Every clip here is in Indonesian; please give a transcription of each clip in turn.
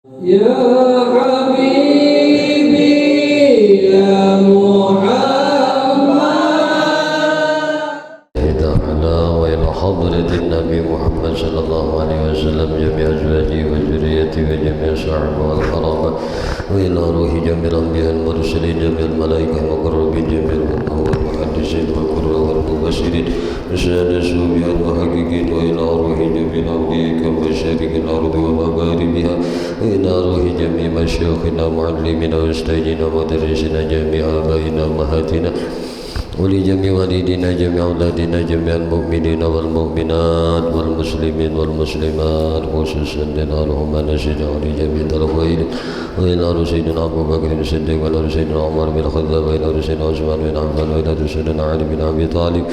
يا حبيبي يا محمد وإلى حضرة النبي محمد صلى الله عليه وسلم جميع أزواجه وذريته وجميع صحبه والقرابة وإلى روح جميع الأنبياء المرسلين جميع الملائكة المقربين جميع المحدثين والقراء والمبشرين وسائر الصوفياء المحققين وإلى روح جميع أوليائك ومشارق الأرض ومغاربها وإلى روح جميع مشايخنا معلمنا وأستاذنا ومدرسنا جميع آبائنا وأمهاتنا ولجميع والدينا جميع أولادنا جميع المؤمنين والمؤمنات والمسلمين والمسلمات خصوصا لنالهم نسجد لجميع الخير وإلى سيدنا أبو بكر الصديق وإلى سيدنا عمر بن الخطاب وإلى سيدنا عثمان بن عفان وإلى سيدنا علي بن أبي طالب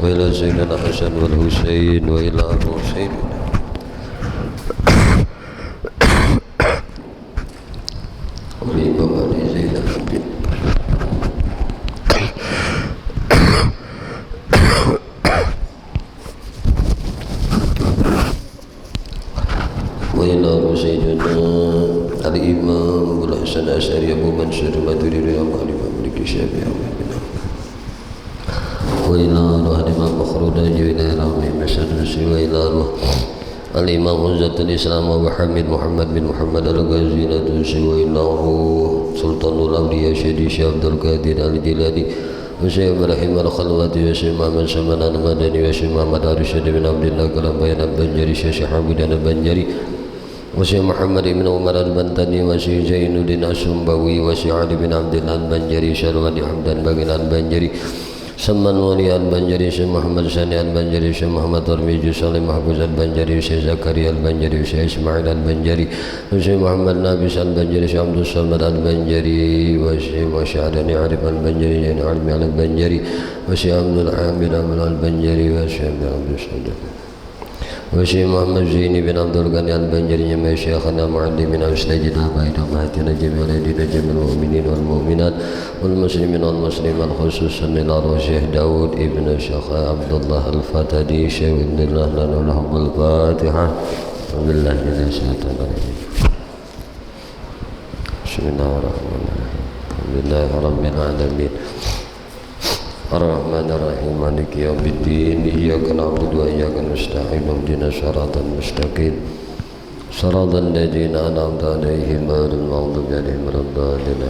وإلى سيدنا حسن والحسين وإلى أبو حسين والإمام علي زين العابدين وإلى سيدنا الإمام أبو الحسن الأشعري أبو منصور الماتريدي أبو حنيفة مالك الشافعي وإلى روح الإمام مخرود وإلى روح مسعود وإلى روح الإمام حجة الإسلام أبو حميد محمد بن محمد الغازي وإلى روح سلطان الأولياء سيدي الشيخ عبد القادر الجيلاني وشيخ إبراهيم الخلواتي وشيخ محمد سلمان المدني وشيخ محمد أرشد بن عبد الله كلام البنجري شيخ حمد البنجري وشيخ محمد بن عمر البنتني وشيخ زين الدين السنبوي وشيخ علي بن عبد الله البنجري شلواني حمدان بن البنجري سمان ولي البنجري شيخ محمد ساني البنجري شيخ محمد ترميجي سالم محفوظ البنجري شيخ زكريا البنجري شيخ إسماعيل البنجري وشيخ محمد نابس البنجري شيخ عبد الصمد البنجري وشيخ مشعرني عارف البنجري جين علمي البنجري وشيخ عبد الحامد البنجري وشيخ عبد الصمد وشيخ محمد زيني بن عبد الغني البنجري جميع شيخنا معلمنا وأستاذنا وبين أمهاتنا جميع الذين جميع المؤمنين والمؤمنات والمسلمين والمسلمات خصوصا إلى الشيخ داود ابن الشيخ عبد الله الفتدي شيخ ابن الله لنا لهم الفاتحة وبالله من الشيطان الرجيم بسم الله الرحمن الرحيم الحمد لله رب العالمين الرحمن الرحيم مالك يوم الدين إياك نعبد وإياك نستعين اهدنا الصراط المستقيم صراط الذين أنعمت عليهم غير المغضوب عليهم ولا الضالين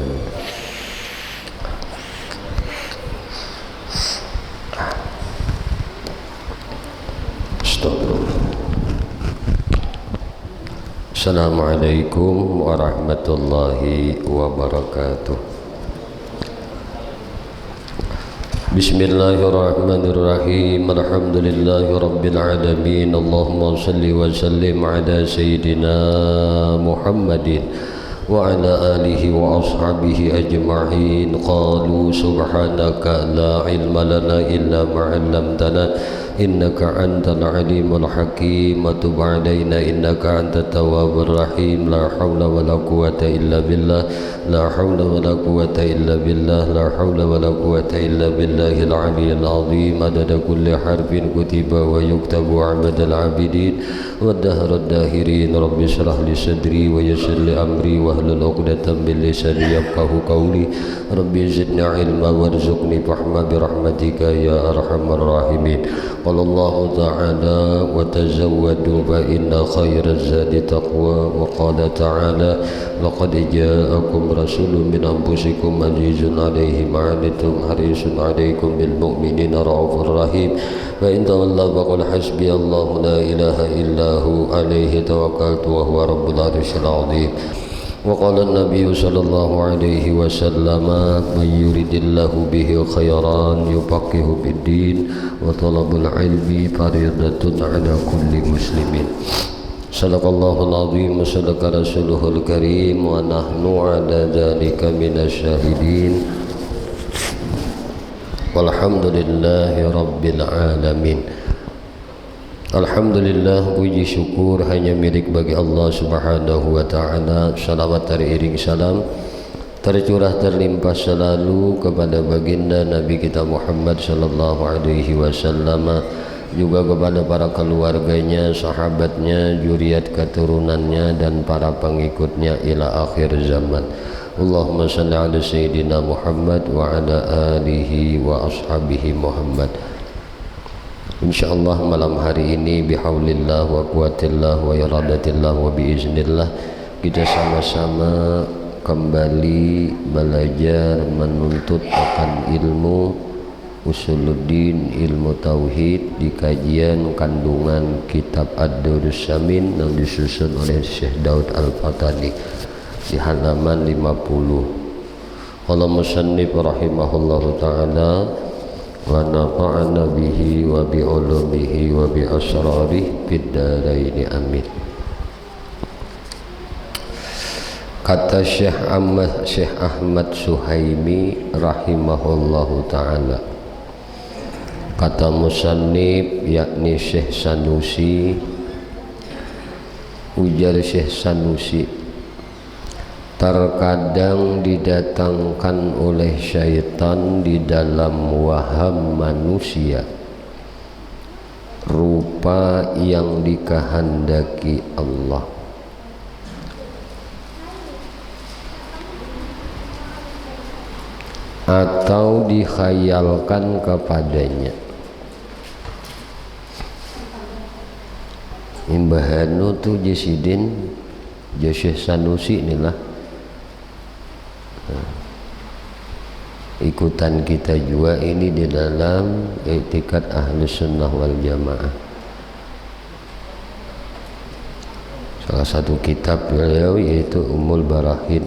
استغفرullah. Assalamualaikum warahmatullahi wabarakatuh. Bismillahirrahmanirrahim. Alhamdulillahi rabbil alamin. Allahumma salli wa sallim ala sayyidina Muhammadin wa ala alihi wa ashabihi ajma'in. Qalu subhanaka la ilma lana illa ma 'allamtana innaka antal alimul hakim. Tub 'alaina innaka antat tawwabur rahim. La haula wala quwwata illa billah. La haula wala quwwata illa billah. La haula wala quwwata illa billahil aliyyil azim. Adada kulli harfin kutiba wa yuktabu 'abadal 'abidin wa dahrad dahirin. Rabbi shrah li sadri wa yassir li amri wahlul 'uqdatam min lisani yafqahu qawli. Rabbi zidni 'ilma warzuqni fahma bi rahmatika ya arhamar rahimin. Qala Allah ta'ala wa tazawwadu fa inna khairaz zadi taqwa. Wa qala ta'ala laqad ja'akum rasulun min anfusikum azizun 'alaihi ma 'anittum harisun 'alaikum bil mu'minina raufur rahim. Fa in tawallaw faqul hasbiyallahu la ilaha illa hu 'alaihi tawakkaltu wa huwa rabbul 'arsyil 'azim. وقال النبي صلى الله عليه وسلم من يريد الله به خيرا يفقهه في الدين وطلب العلم فريضة على كل مسلم. صدق الله العظيم وصدق رسوله الكريم ونحن على ذلك من الشاهدين والحمد لله رب العالمين. Alhamdulillah, puji syukur hanya milik bagi Allah subhanahu wa ta'ala. Salawat teriring salam tercurah terlimpah selalu kepada baginda Nabi kita Muhammad sallallahu alaihi wasallam juga kepada para keluarganya, sahabatnya, zuriat keturunannya dan para pengikutnya ila akhir zaman. Allahumma salli ala sayyidina Muhammad wa ala alihi wa ashabihi Muhammad. Insyaallah malam hari ini bihaulillah wa quwatillah wa iradatillah wa biiznillah kita sama-sama kembali belajar menuntut akan ilmu Usuluddin, ilmu tauhid di kajian kandungan kitab Ad-Durrus Samin yang disusun oleh Syekh Daud Al-Fatani di halaman 50. Qala musannif rahimahullahu taala wa nafa'ana bihi wa bi ulumihi wa bi asrarihi fid dharain amin. Kata Syekh Ahmad Suhaimi rahimahullahu taala, kata musannif yakni Syekh Sanusi, ujar Syekh Sanusi, terkadang didatangkan oleh syaitan di dalam waham manusia rupa yang dikehendaki Allah, atau dikhayalkan kepadanya. Imbahanu tu Jesidin Syekh Sanusi inilah ikutan kita juga ini di dalam i'tikad Ahlus Sunnah wal Jamaah. Salah satu kitab beliau yaitu Ummul Barahin.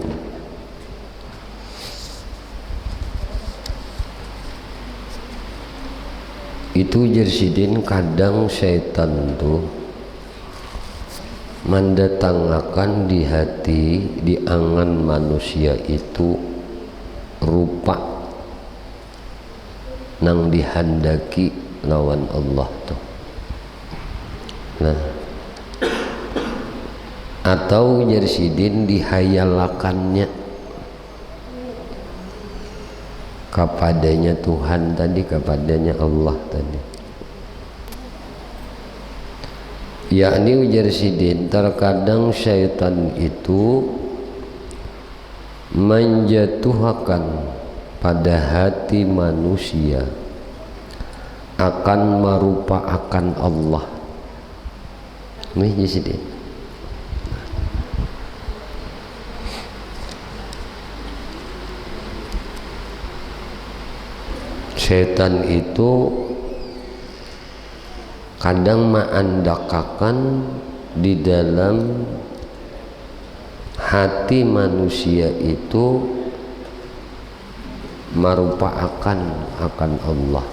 Itu Jersidin kadang syaitan tuh mendatangkan di hati, di angan manusia itu rupa nang dihandaki lawan Allah tuh. Nah, atau Jersidin dihayalakannya kepadanya Tuhan tadi, kepadanya Allah tadi. Yakni ujar Sidin, terkadang syaitan itu menjatuhkan pada hati manusia akan merupakan Allah. Ini Sidin. Setan itu kadang mengandakakan di dalam hati manusia itu merupakan akan Allah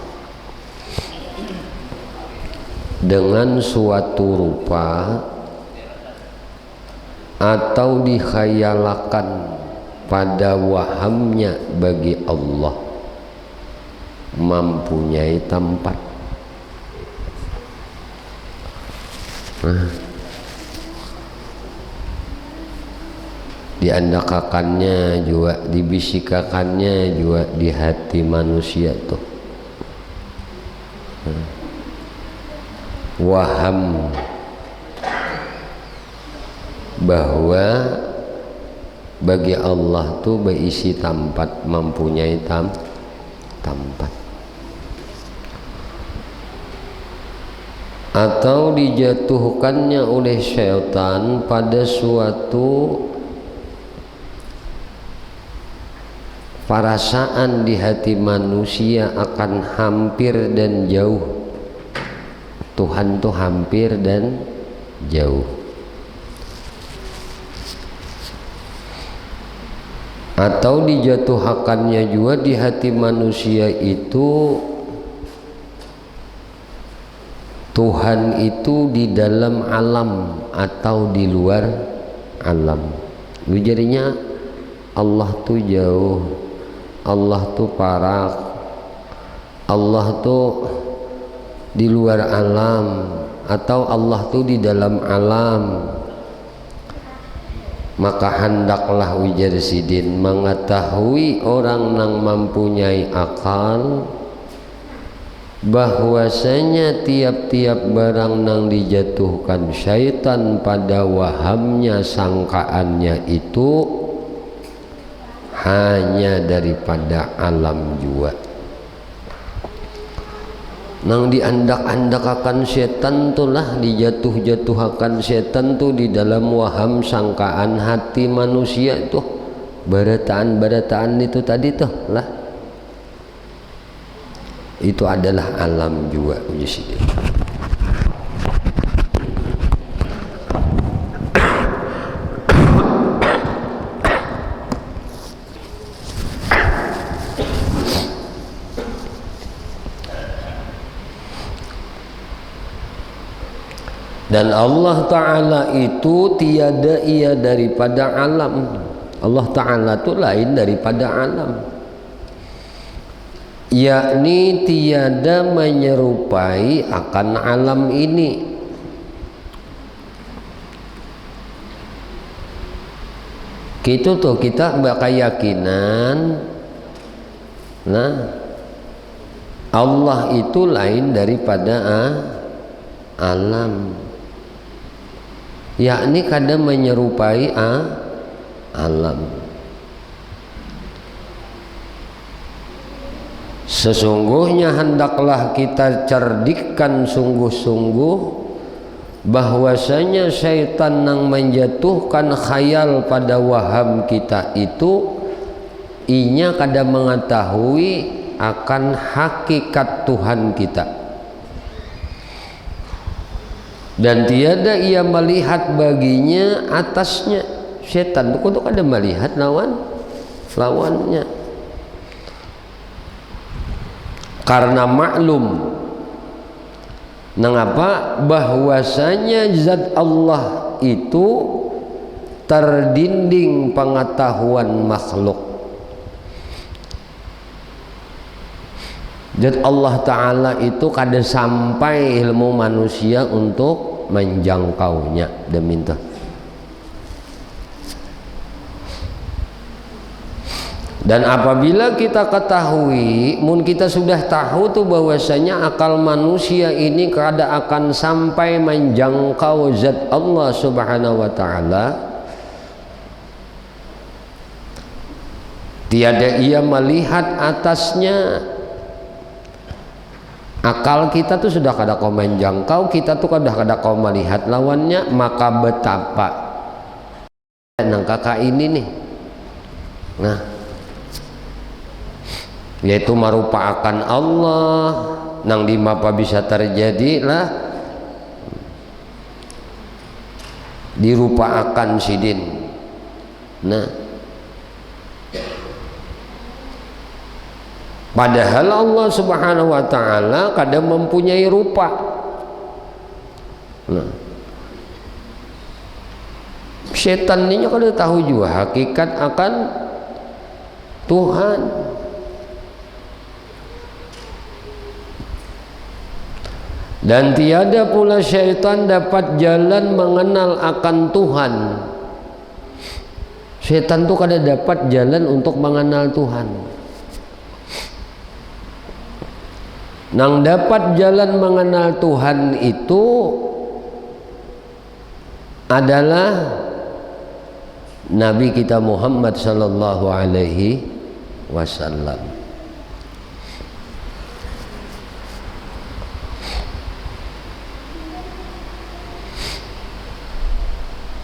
dengan suatu rupa atau dikhayalakan pada wahamnya bagi Allah mempunyai tempat. Diandakakannya juga, dibisikakannya juga di hati manusia tuh waham bahwa bagi Allah tuh berisi tempat, mempunyai tempat. Atau dijatuhkannya oleh syaitan pada suatu perasaan di hati manusia akan hampir dan jauh. Tuhan tuh hampir dan jauh. Atau dijatuhkannya juga di hati manusia itu Tuhan itu di dalam alam atau di luar alam. Jadinya Allah tuh jauh, Allah tuh parah, Allah tuh di luar alam, atau Allah tuh di dalam alam. Maka hendaklah ujar Sidin mengetahui orang yang mempunyai akal bahwasanya tiap-tiap barang nang dijatuhkan syaitan pada wahamnya sangkaannya itu hanya daripada alam jua. Nang diandak-andak akan setan tulah, dijatuh-jatuhakan setan tuh di dalam waham sangkaan hati manusia tuh, barataan-barataan itu tadi tuh lah, itu adalah alam jua. Dan Allah Ta'ala itu tiada ia daripada alam. Allah Ta'ala itu lain daripada alam, yakni tiada menyerupai akan alam ini. Gitu tuh kita berkeyakinan, nah Allah itu lain daripada alam, yakni kadang menyerupai alam. Sesungguhnya hendaklah kita cerdikkan sungguh-sungguh bahwasanya syaitan yang menjatuhkan khayal pada waham kita itu inya kadang mengetahui akan hakikat Tuhan kita, dan tiada ia melihat baginya atasnya. Setan itu kudu ada melihat lawannya, karena maklum mengapa bahwasanya zat Allah itu terdinding pengetahuan makhluk. Zat Allah Ta'ala itu kada sampai ilmu manusia untuk menjangkaunya demikian. Dan apabila kita ketahui, mun kita sudah tahu tuh bahwasanya akal manusia ini kada akan sampai menjangkau zat Allah Subhanahu wa Ta'ala, tiada ia melihat atasnya. Akal kita tuh sudah kada kau menjangkau, kita tuh kada kau melihat lawannya, maka betapa nang kakak ini nih, nah yaitu merupakan Allah nang dimapa bisa terjadi lah dirupaakan sidin. Nah padahal Allah Subhanahu wa Ta'ala kadang mempunyai rupa. Nah setan ini kada tahu juga hakikat akan Tuhan. Dan tiada pula syaitan dapat jalan mengenal akan Tuhan. Syaitan itu kada dapat jalan untuk mengenal Tuhan. Nang dapat jalan mengenal Tuhan itu adalah Nabi kita Muhammad sallallahu alaihi wasallam.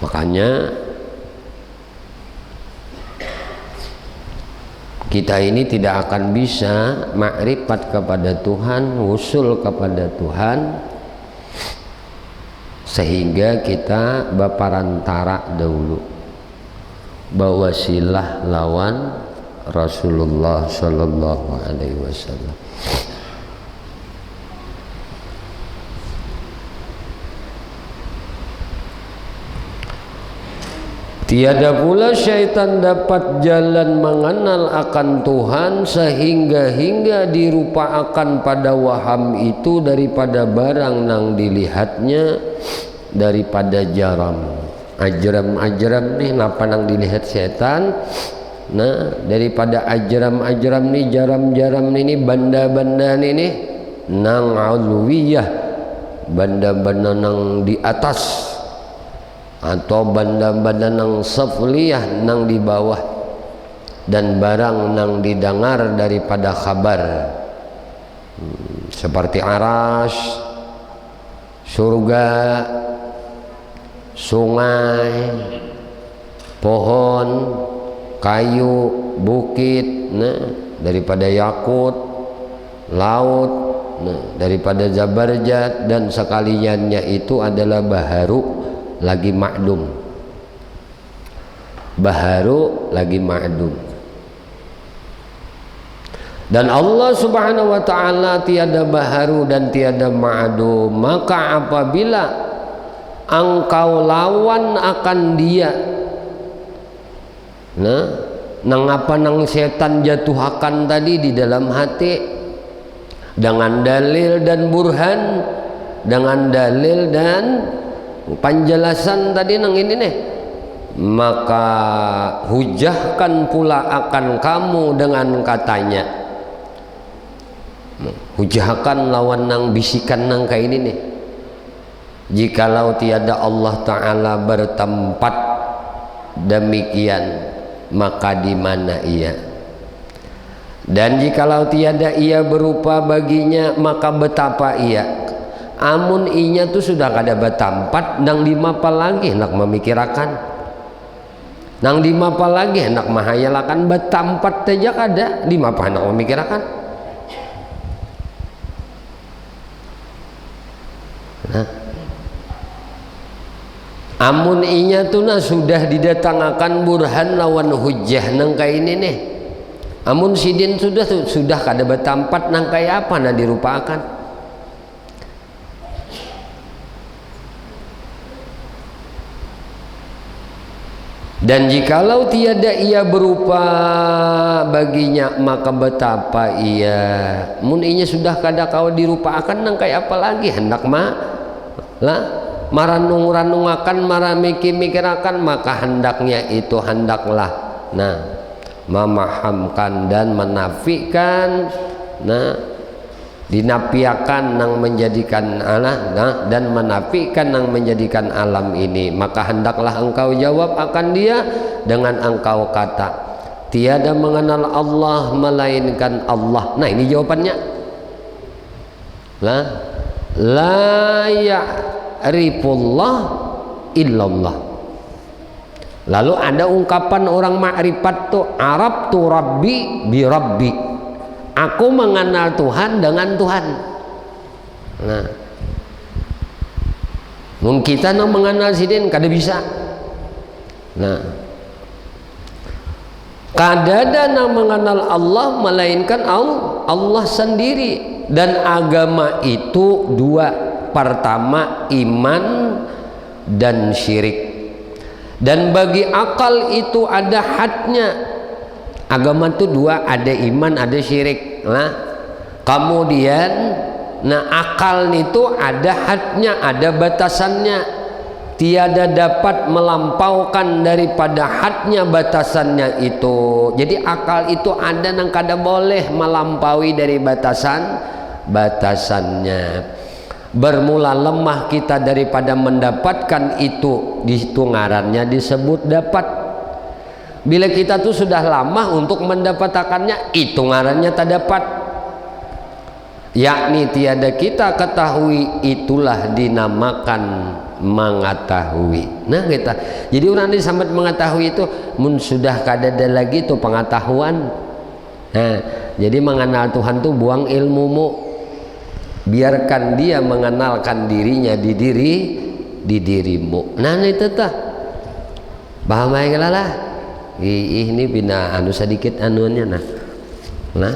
Makanya kita ini tidak akan bisa makrifat kepada Tuhan, wusul kepada Tuhan, sehingga kita baparantara dahulu bawasilah lawan Rasulullah sallallahu alaihi wasallam. Tiada pula syaitan dapat jalan mengenal akan Tuhan sehingga dirupaakan pada waham itu daripada barang nang dilihatnya daripada jaram. Ajram nih napa nang dilihat setan. Nah daripada ajram nih jaram-jaram ini banda-banda nih nang ulwiyah, benda-benda nang di atas, atau benda-benda nang safliyah nang di bawah, dan barang nang didengar daripada kabar seperti aras, surga, sungai, pohon, kayu, bukit, daripada yakut, laut, daripada zabarjat, dan sekaliannya itu adalah baharu lagi ma'dum, baharu lagi ma'dum. Dan Allah subhanahu wa ta'ala tiada baharu dan tiada ma'dum. Maka apabila engkau lawan akan dia, nang apa nang setan jatuhkan tadi di dalam hati, dengan dalil dan burhan, dengan dalil dan penjelasan tadi nang ini nih, maka hujahkan pula akan kamu dengan katanya, hujahkan lawan nang bisikan nang kayak ini nih, jikalau tiada Allah Ta'ala bertempat demikian, maka di mana ia? Dan jikalau tiada ia berupa baginya, maka betapa ia? Amun inya tuh sudah kada bertempat, nang dimapal lagi hendak memikirakan, nang dimapal lagi hendak mahayalakan, bertempat saja kada, dimapa hendak memikirakan. Amun inya tuh sudah didatangkan burhan lawan hujah nang kaya ini nih, amun sidin sudah kada bertempat nang kaya apa na dirupakan. Dan jikalau tiada ia berupa baginya, maka betapa ia? Mun inya sudah kada kau dirupakan nang kaya apa lagi hendak maranung-ranungakan, maramikir-mikirakan, maka hendaknya itu hendaklah memahamkan dan menafikan, dinafiakan nang menjadikan Allah, dan menafikan nang menjadikan alam ini. Maka hendaklah engkau jawab akan dia dengan engkau kata, tiada mengenal Allah melainkan Allah. Nah ini jawabannya, la ya'rifullah illallah. Lalu ada ungkapan orang ma'rifat tuh, Arab tu rabbi bi rabbi, aku mengenal Tuhan dengan Tuhan. Nah, mungkin kita nak mengenal sidin kada bisa. Nah, kada ada nak mengenal Allah melainkan Allah sendiri. Dan agama itu dua, pertama iman dan syirik. Dan bagi akal itu ada hadnya. Agama itu dua, ada iman, ada syirik. Kemudian akal itu ada hadnya, ada batasannya. Tiada dapat melampaukan daripada hadnya, batasannya itu. Jadi akal itu ada nang kada boleh melampaui dari batasannya. Bermula lemah kita daripada mendapatkan itu, di ngarannya disebut dapat. Bila kita tuh sudah lama untuk mendapatkannya, itu ngarannya tak dapat, yakni tiada kita ketahui, itulah dinamakan mengetahui. Nah kita, jadi orang ini sampai mengetahui itu mun sudah kada ada lagi tuh pengetahuan. Nah, jadi mengenal Tuhan tuh buang ilmumu, biarkan dia mengenalkan dirinya di dirimu. Nah itu tuh paham aja lah. Ini bina anu sedikit anuannya nah.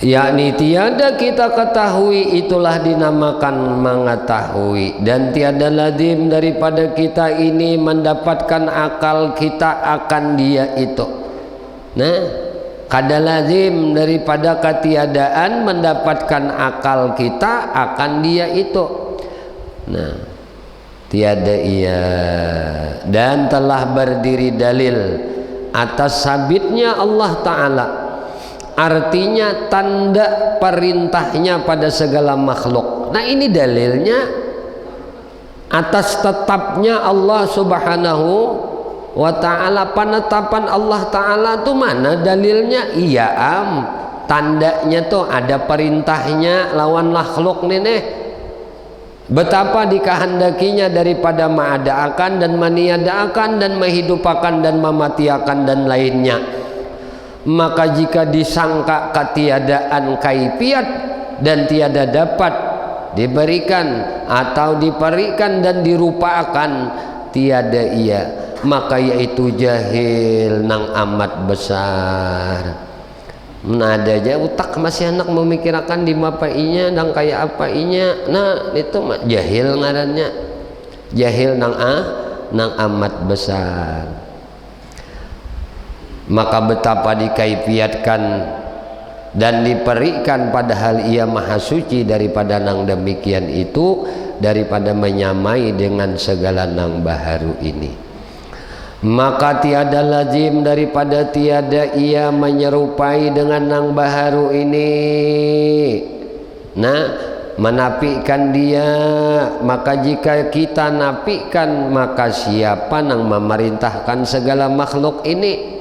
Yakni tiada kita ketahui, itulah dinamakan mengetahui. Dan tiada lazim daripada kita ini mendapatkan akal kita akan dia itu. Nah, kada lazim daripada ketiadaan mendapatkan akal kita akan dia itu. Nah, tiada ia, dan telah berdiri dalil atas sabitnya Allah Ta'ala, artinya tanda perintahnya pada segala makhluk. Nah, ini dalilnya atas tetapnya Allah Subhanahu wa Ta'ala. Penetapan Allah Ta'ala tuh mana dalilnya? Iya tandanya tuh ada perintahnya lawan makhluk nih. Betapa dikehendakinya daripada mengadakan dan meniadakan dan menghidupakan dan mematiakan dan lainnya. Maka jika disangka ketiadaan kaifiat dan tiada dapat diberikan atau diberikan dan dirupakan, tiada ia, maka yaitu jahil nang amat besar. Nah, ada aja utak masih anak memikirkan di bapainya dan kayak apa inya. Nah, itu mah jahil ngarannya, jahil nang amat besar. Maka betapa dikaifiatkan dan diperikan padahal ia maha suci daripada nang demikian itu, daripada menyamai dengan segala nang baharu ini. Maka tiada lazim daripada tiada ia menyerupai dengan nang baharu ini. Nah, menafikan dia, maka jika kita nafikan, maka siapa nang memerintahkan segala makhluk ini?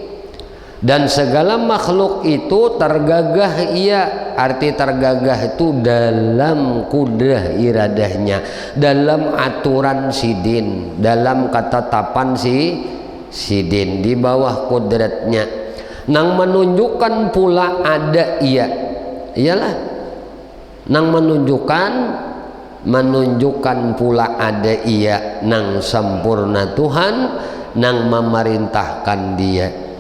Dan segala makhluk itu tergagah ia, arti tergagah itu dalam kudrah iradahnya, dalam aturan sidin, dalam ketetapan sidin, di bawah kudratnya. Nang menunjukkan pula ada ia, iyalah nang menunjukkan pula ada ia, nang sempurna Tuhan nang memerintahkan dia.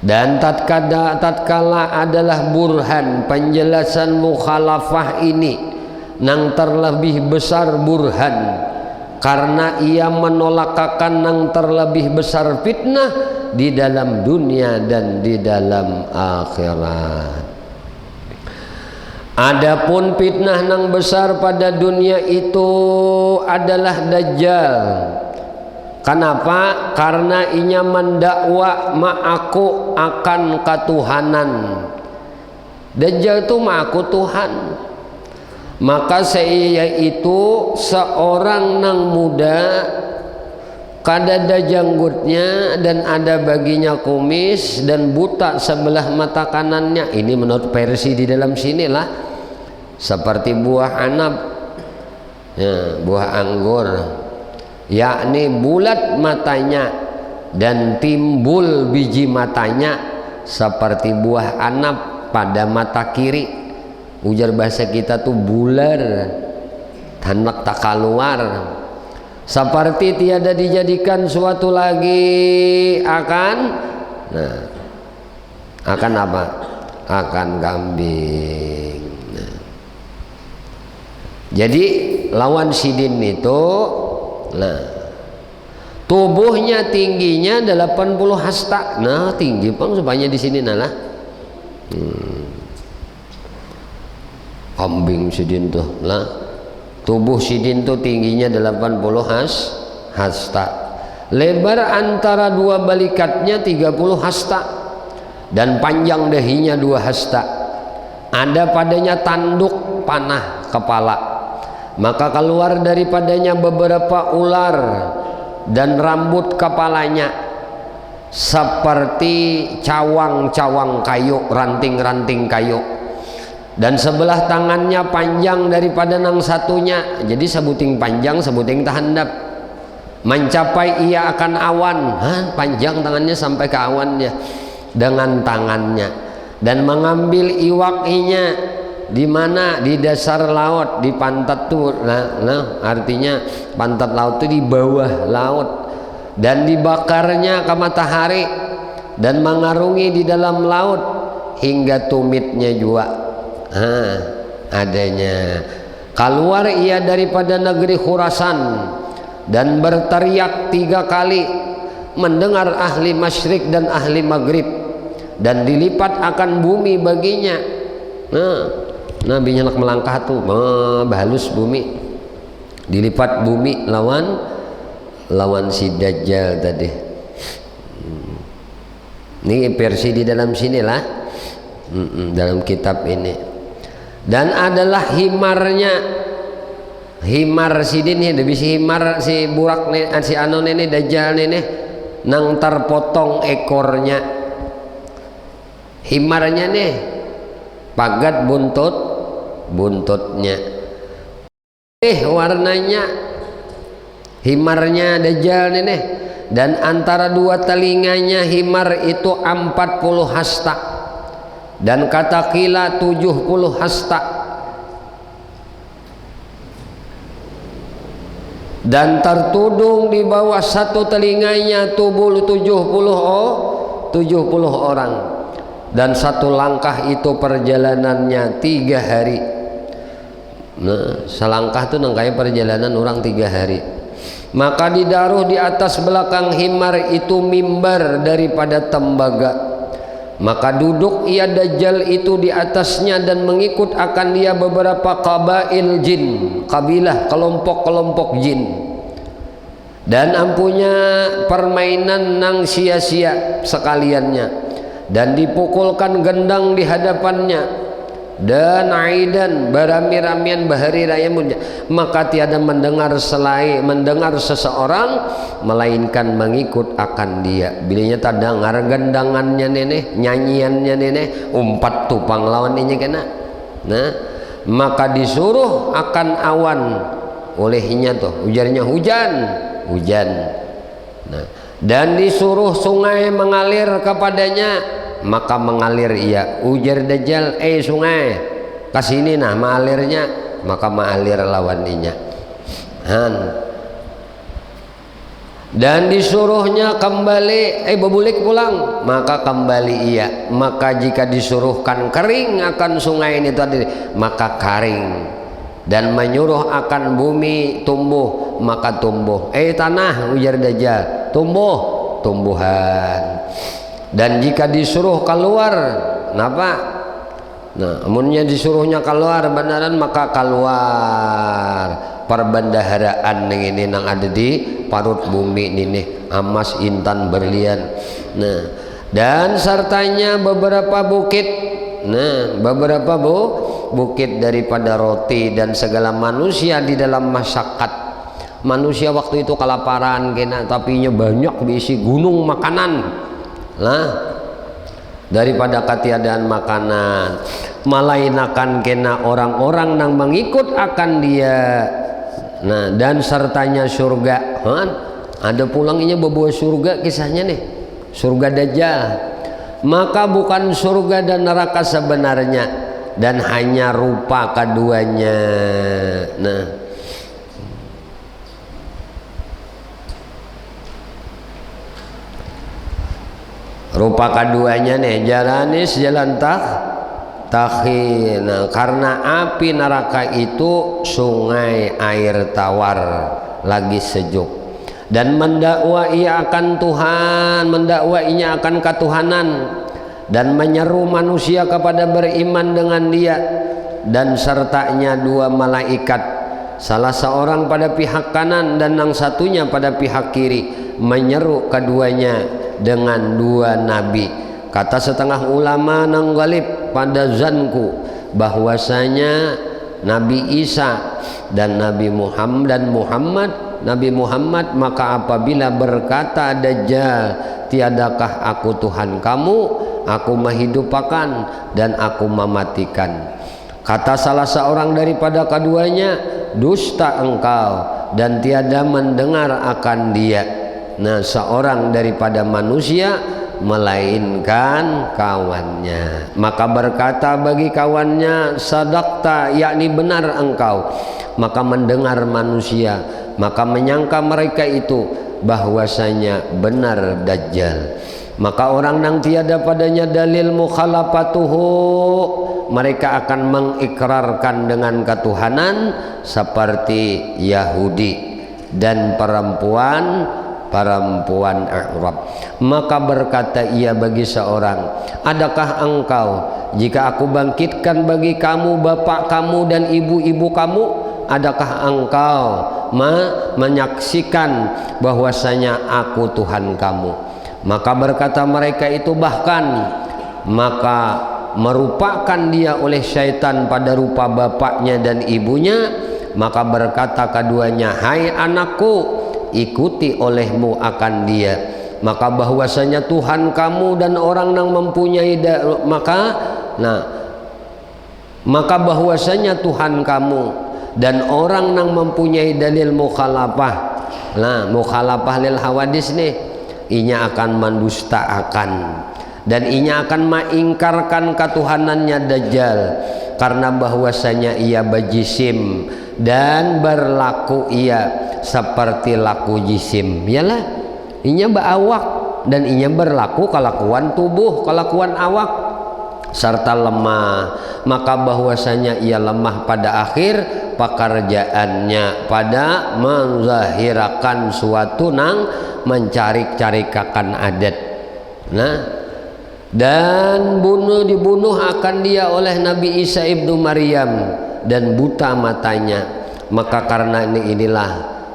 Dan tatkala adalah burhan penjelasan mukhalafah ini, nang terlebih besar burhan, karena ia menolakakan nang terlebih besar fitnah di dalam dunia dan di dalam akhirat. Adapun fitnah nang besar pada dunia itu adalah Dajjal. Kenapa? Karena inya mendakwa ma'aku akan ketuhanan. Dajjal itu ma'aku Tuhan. Maka saya itu seorang nang muda, kadada janggutnya dan ada baginya kumis dan buta sebelah mata kanannya. Ini menurut versi di dalam sinilah, seperti buah anab, ya, buah anggur, yakni bulat matanya dan timbul biji matanya seperti buah anab pada mata kiri. Ujar bahasa kita tuh bular, hendak tak keluar. Seperti tiada dijadikan suatu lagi akan, nah, akan apa? Akan kambing. Nah. Jadi lawan sidin itu, nah, tubuhnya tingginya 80 hasta. Nah, tinggi pang supaya di sini nalah. Kambing sidin tuh lah, tubuh sidin tuh tingginya 80 hasta, lebar antara dua balikatnya 30 hasta, dan panjang dahinya 2 hasta. Ada padanya tanduk panah kepala, maka keluar daripadanya beberapa ular, dan rambut kepalanya seperti cawang-cawang kayu, ranting-ranting kayu. Dan sebelah tangannya panjang daripada nang satunya, jadi sebuting panjang sebuting tahandap. Mencapai ia akan awan, panjang tangannya sampai ke awannya dengan tangannya, dan mengambil iwakinya di mana? Di dasar laut, di pantat tuh, nah, artinya pantat laut itu di bawah laut, dan dibakarnya ke matahari dan mengarungi di dalam laut hingga tumitnya juga. Adanya keluar ia daripada negeri Khurasan dan berteriak 3 kali, mendengar ahli masyrik dan ahli maghrib, dan dilipat akan bumi baginya. Nabi nak melangkah tuh, halus bumi, dilipat bumi lawan si Dajjal tadi. Ini versi di dalam sinilah, dalam kitab ini. Dan adalah himarnya, himar sidin ini, bisi himar si burak si anon ini Dajjal ini nang terpotong ekornya. Himarnya nih pagat buntutnya. Warnanya himarnya Dajjal nih, dan antara dua telinganya himar itu 40 hasta, dan kata kila 70 hasta, dan tertudung di bawah satu telinganya 70 orang, dan satu langkah itu perjalanannya 3 hari. Nah, selangkah itu nangkanya perjalanan orang 3 hari. Maka didaruh di atas belakang himar itu mimbar daripada tembaga. Maka duduk ia Dajjal itu di atasnya, dan mengikut akan dia beberapa kabail jin, kabilah kelompok-kelompok jin. Dan ampunya permainan nang sia-sia sekaliannya, dan dipukulkan gendang di hadapannya, dan aidan barami-ramian bahari raya mulia. Maka tiada mendengar seseorang melainkan mengikut akan dia. Bilinya tak dengar gendangannya nenek, nyanyiannya nenek, umpat tupang lawan ini kena. Nah, maka disuruh akan awan olehnya tuh, ujarnya hujan. Nah, dan disuruh sungai mengalir kepadanya, maka mengalir ia. Ujar Dajjal, sungai kasini nah mengalirnya, maka mengalir lawaninya. Dan disuruhnya kembali, bebulik pulang, maka kembali ia. Maka jika disuruhkan kering akan sungai ini tadi, maka kering. Dan menyuruh akan bumi tumbuh, maka tumbuh. Tanah, ujar Dajjal, tumbuhan. Dan jika disuruh keluar, kenapa? Nah, amunnya disuruhnya keluar benaran, maka keluar perbendaharaan ini nang ada di parut bumi ini, emas, intan, berlian. Nah, dan sertanya beberapa bukit. Nah, beberapa bukit daripada roti, dan segala manusia di dalam masyarakat. Manusia waktu itu kelaparan kena, tapinya banyak diisi gunung makanan. Daripada ketiadaan makanan, malainakan kena orang-orang yang mengikut akan dia. Nah, dan sertanya surga. Ada pulangnya bebuah surga, kisahnya nih, surga Dajjal. Maka bukan surga dan neraka sebenarnya, dan hanya rupa keduanya. Nah, rupa keduanya nih, jalanis jalan takhir. Nah, karena api neraka itu sungai air tawar lagi sejuk, dan mendakwa ia akan Tuhan, mendakwainya akan ketuhanan, dan menyeru manusia kepada beriman dengan dia. Dan sertanya 2 malaikat, salah seorang pada pihak kanan dan yang satunya pada pihak kiri, menyeru keduanya dengan 2 nabi. Kata setengah ulama nang galib pada zanku bahwasanya Nabi Isa dan Nabi Muhammad, maka apabila berkata Dajjal, tiadakah aku Tuhan kamu, aku menghidupakan dan aku mematikan. Kata salah seorang daripada keduanya, dusta engkau, dan tiada mendengar akan dia. Nah, seorang daripada manusia melainkan kawannya. Maka berkata bagi kawannya, sadaqta, yakni benar engkau. Maka mendengar manusia, maka menyangka mereka itu bahwasanya benar Dajjal. Maka orang yang tiada padanya dalil mukhalafatuhu, mereka akan mengikrarkan dengan ketuhanan seperti Yahudi dan perempuan Arab. Maka berkata ia bagi seorang, adakah engkau jika aku bangkitkan bagi kamu bapak kamu dan ibu-ibu kamu, adakah engkau menyaksikan bahwasanya aku Tuhan kamu? Maka berkata mereka itu, bahkan maka merupakan dia oleh syaitan pada rupa bapaknya dan ibunya. Maka berkata keduanya, hai anakku, ikuti olehmu akan dia. Maka bahwasanya Tuhan kamu dan orang yang mempunyai maka bahwasanya Tuhan kamu dan orang yang mempunyai dalil mukhalafah. Nah, mukhalafah lil hawadis nih, inya akan mendustakan dan inya akan mengingkarkan ketuhanannya Dajjal, karena bahwasanya ia bajisim dan berlaku ia seperti laku jisim. Yalah, inya berawak dan inya berlaku kelakuan tubuh, kelakuan awak serta lemah. Maka bahwasanya ia lemah pada akhir pekerjaannya pada menzahirakan suatu nang mencari-carikakan adat. Nah, dan dibunuh akan dia oleh Nabi Isa ibnu Maryam dan buta matanya. Maka karena inilah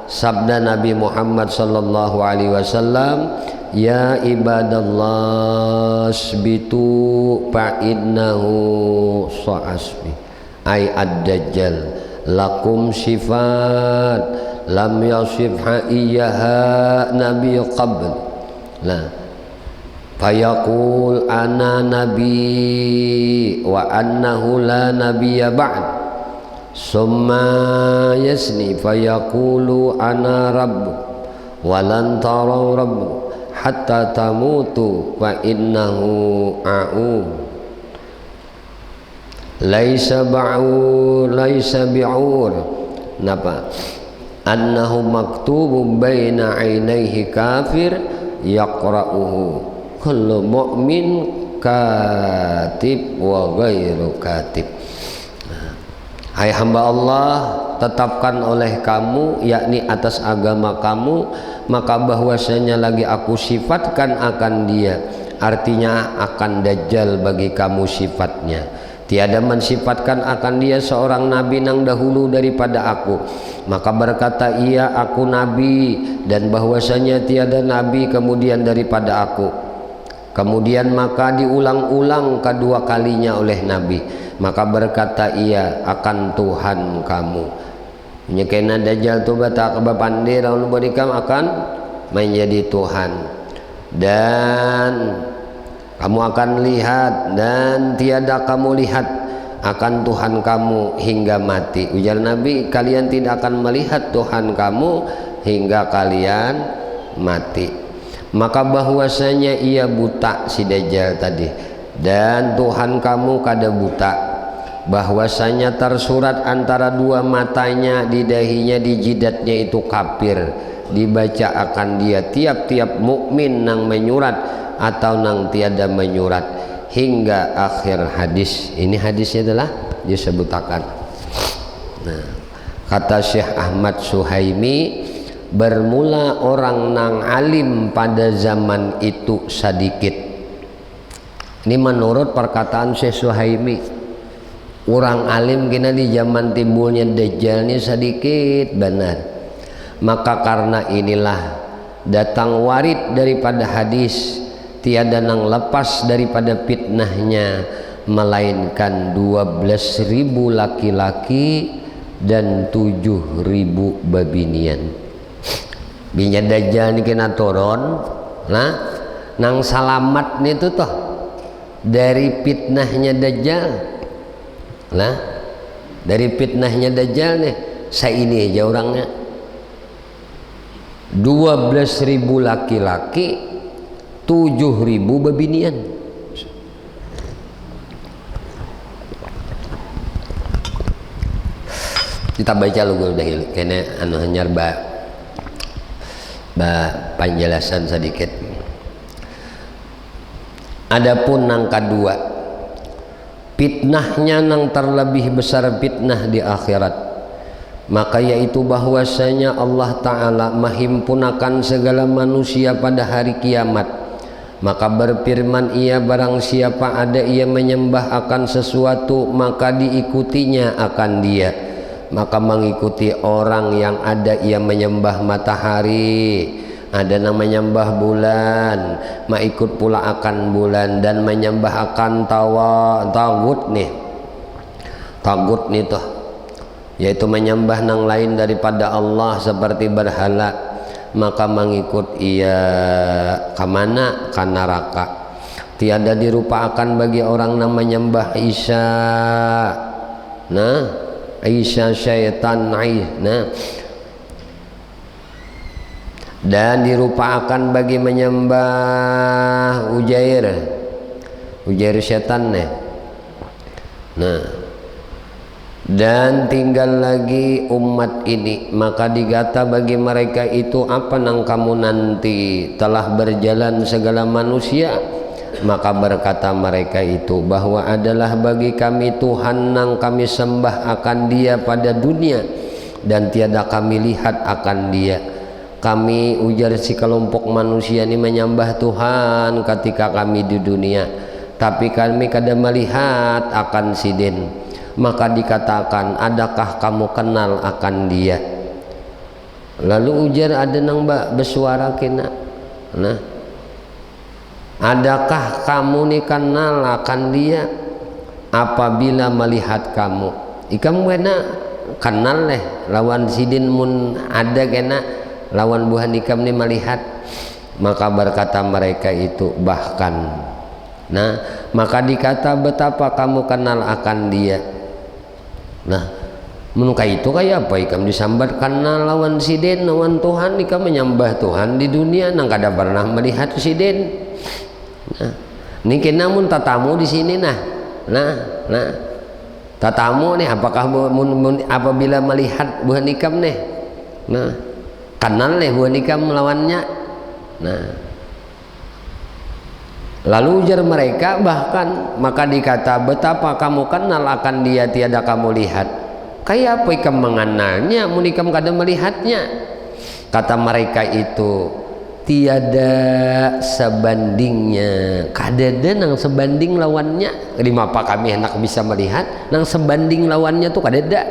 sabda Nabi Muhammad sallallahu alaihi wasallam, ya ibadallah asbitu fa innahu sa'asbi ay ad-dajjal lakum sifat lam yasifha iyyaha nabi qabl. Nah, fayaqul ana nabi wa annahu la nabiyya ba'd, summa yasni fayaqulu ana rabb walan taraw rabb hatta tamutu fa innahu a'u laisa bi'ur napa annahu maktubun baina ainaihi kafir yaqra'uhu kullu mu'min katib wa ghairu katib. Hai hamba Allah, tetapkan oleh kamu yakni atas agama kamu, maka bahwasanya lagi aku sifatkan akan dia, artinya akan Dajjal bagi kamu sifatnya. Tiada mensifatkan akan dia seorang nabi nang dahulu daripada aku. Maka berkata ia, aku nabi, dan bahwasanya tiada nabi kemudian daripada aku. Kemudian maka diulang-ulang kedua kalinya oleh nabi. Maka berkata ia, akan Tuhan kamu. Nyekena Dajjal tu bata kabapandi raun bodikam akan menjadi Tuhan, dan kamu akan lihat dan tiada kamu lihat akan Tuhan kamu hingga mati. Ujar Nabi, kalian tidak akan melihat Tuhan kamu hingga kalian mati. Maka bahwasanya ia buta si Dajjal tadi, dan Tuhan kamu kada buta. Bahwasanya tersurat antara dua matanya, di dahinya, di jidatnya itu kafir. Dibaca akan dia tiap-tiap mukmin nang menyurat atau nang tiada menyurat hingga akhir hadis. Ini hadisnya adalah disebutkan. Nah, kata Syekh Ahmad Suhaimi, bermula orang nang alim pada zaman itu sedikit. Ini menurut perkataan Syekh Suhaimi, orang alim kena di zaman timbulnya Dajjal ini sedikit benar. Maka karena inilah datang warid daripada hadis, tiada nang lepas daripada fitnahnya melainkan 12.000 laki-laki dan 7.000 babinian. Binya Dajjal ni kena turun, nah nang salamat ni tu toh dari fitnahnya Dajjal. Nah, dari fitnahnya Dajjal nih, saya ini aja orangnya 12.000 laki-laki, 7.000 babinian. Kita baca lugu dahil kena anu hanyar ba penjelasan sedikit. Adapun nang kedua, fitnahnya nang terlebih besar fitnah di akhirat, maka yaitu bahwasanya Allah Ta'ala menghimpunakan segala manusia pada hari kiamat. Maka berfirman ia, barang siapa ada ia menyembah akan sesuatu maka diikutinya akan dia. maka mengikuti orang yang ada ia menyembah matahari, ada yang menyembah bulan, mengikut pula akan bulan, dan menyembah akan tagut nih tuh, yaitu menyembah nang lain daripada Allah seperti berhala, maka mengikut ia kamana ka neraka. Tiada dirupakan bagi orang yang menyembah Isa, Isa syaitan, dan dirupakan bagi menyembah Ujair syaitan dan tinggal lagi umat ini, maka digata bagi mereka itu apa nang kamu nanti telah berjalan segala manusia. Maka berkata mereka itu bahwa adalah bagi kami Tuhan nang kami sembah akan dia pada dunia, dan tiada kami lihat akan dia. Kami ujar si kelompok manusia ini menyembah Tuhan ketika kami di dunia, tapi kami kada melihat akan sidin. Maka dikatakan, adakah kamu kenal akan dia? Lalu ujar ada nang bersuara kena, adakah kamu nih kenal akan dia apabila melihat kamu? Ikam kena kenal lawan sidin mun ada kena lawan buhan ikam nih melihat. Maka berkata mereka itu bahkan, maka dikata betapa kamu kenal akan dia. Menuka itu kayak apa ikam disambat kenal lawan sidin lawan Tuhan, ikam menyembah Tuhan di dunia nang kada pernah melihat sidin. Niki namun tatamu di sini tatamu nih, apakah apabila melihat buhan ikam kenal buhan ikam melawannya. Lalu ujar mereka bahkan, maka dikata betapa kamu kenal akan dia tiada kamu lihat. Kayak apa ikam mengenalnya mun ikam kada melihatnya? Kata mereka itu, tiada sebandingnya, kada ada nang sebanding lawannya. Lima apa kami hendak bisa melihat nang sebanding lawannya tuh kada ada,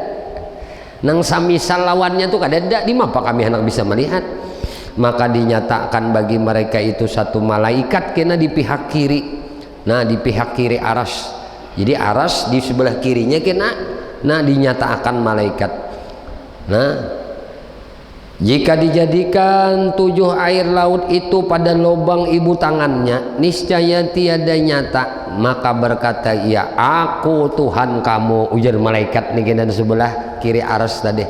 nang samisal lawannya tuh kada ada. Lima apa kami hendak bisa melihat? Maka dinyatakan bagi mereka itu satu malaikat kena di pihak kiri, di pihak kiri aras. Jadi aras di sebelah kirinya kena, dinyatakan malaikat. Jika dijadikan 7 air laut itu pada lubang ibu tangannya, niscaya tiada nyata. Maka berkata ia, aku Tuhan kamu, ujar malaikat nih kena sebelah kiri aras tadi.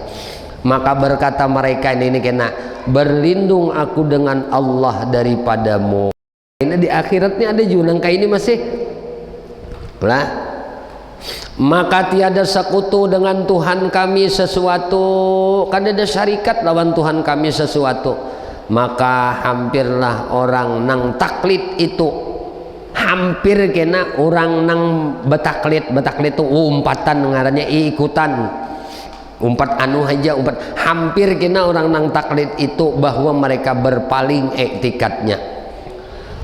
Maka berkata mereka ini kena, berlindung aku dengan Allah daripadamu. Ini di akhiratnya ada junang kayak ini masih maka tiada sekutu dengan Tuhan kami sesuatu, kan ada syarikat lawan Tuhan kami sesuatu. Maka hampirlah orang nang taklid itu, hampir kena orang nang betaklid itu umpatan ngarannya ikutan, umpat hampir kena orang nang taklid itu bahwa mereka berpaling iktikadnya.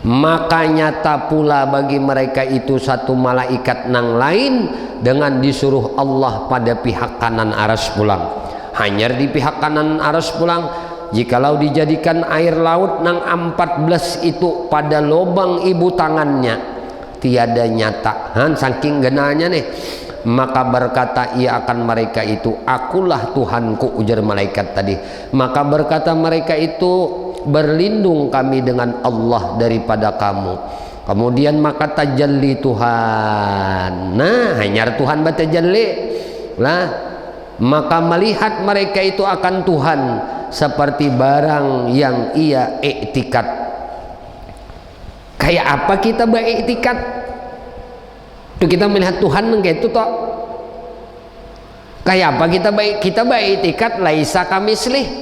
Maka nyata pula bagi mereka itu satu malaikat nang lain dengan disuruh Allah pada pihak kanan aras pulang. Hanyar di pihak kanan aras pulang, jikalau dijadikan air laut nang 14 itu pada lubang ibu tangannya, tiada nyata. Saking genanya nih. Maka berkata ia akan mereka itu, akulah Tuhanku, ujar malaikat tadi. Maka berkata mereka itu, berlindung kami dengan Allah daripada kamu. Kemudian maka tajalli Tuhan, hanyar Tuhan batajalli maka melihat mereka itu akan Tuhan seperti barang yang ia iktikad. Kayak apa kita beriktikad? Itu kita melihat Tuhan kayak itu toh. Kayak apa kita beriktikad laisa kamislih.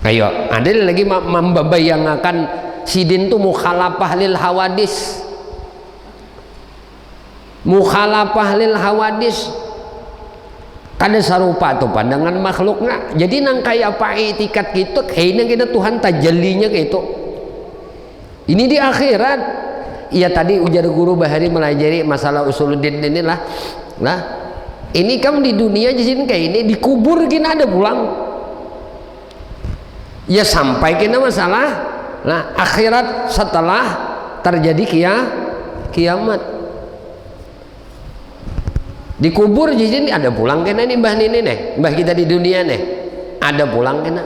Ayo, ada lagi membayangkan sidin tuh mukhalafah lil hawadis. Mukhalafah lil hawadis. Kada sarupa tuh pandangan makhluknya. Jadi nang kayak apa itikat gitu, kayaknya kita Tuhan tajallinya kayak itu. Ini di akhirat. Iya tadi ujar guru Bahari melajari masalah usuluddin inilah. Ini kamu di dunia jin kayak ini, dikubur kena ada pulang. Ya sampai kena masalah. Nah, akhirat setelah terjadi kiamat. Dikubur jin ada pulang kena nih mbah ini nih, mbah kita di dunia nih. Ada pulang kena.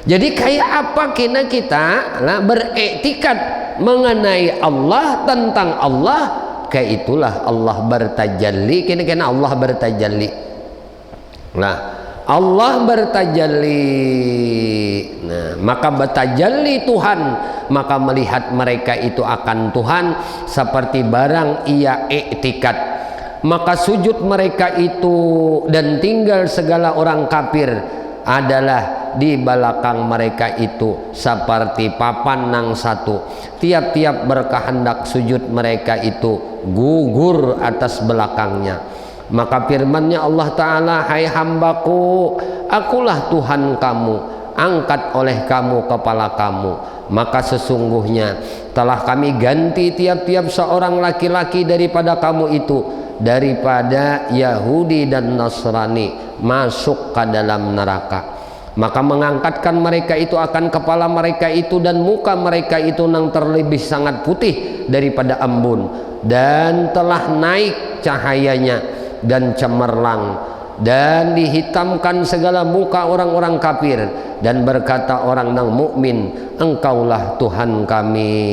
Jadi kayak apa kena kita beriktikad mengenai Allah, tentang Allah, kayak itulah Allah bertajalli. Kena Allah bertajalli. Nah, Allah bertajalli. Nah, maka bertajalli Tuhan, maka melihat mereka itu akan Tuhan seperti barang ia iktikad. Maka sujud mereka itu dan tinggal segala orang kafir adalah di belakang mereka itu seperti papan nang satu. Tiap-tiap berkehendak sujud mereka itu gugur atas belakangnya. Maka firman-Nya Allah Ta'ala, hai hambaku, akulah Tuhan kamu, angkat oleh kamu kepala kamu. Maka sesungguhnya telah kami ganti tiap-tiap seorang laki-laki daripada kamu itu, daripada Yahudi dan Nasrani, masuk ke dalam neraka. Maka mengangkatkan mereka itu akan kepala mereka itu, dan muka mereka itu nang terlebih sangat putih daripada embun, dan telah naik cahayanya dan cemerlang, dan dihitamkan segala muka orang-orang kafir, dan berkata orang nang mukmin, engkaulah Tuhan kami.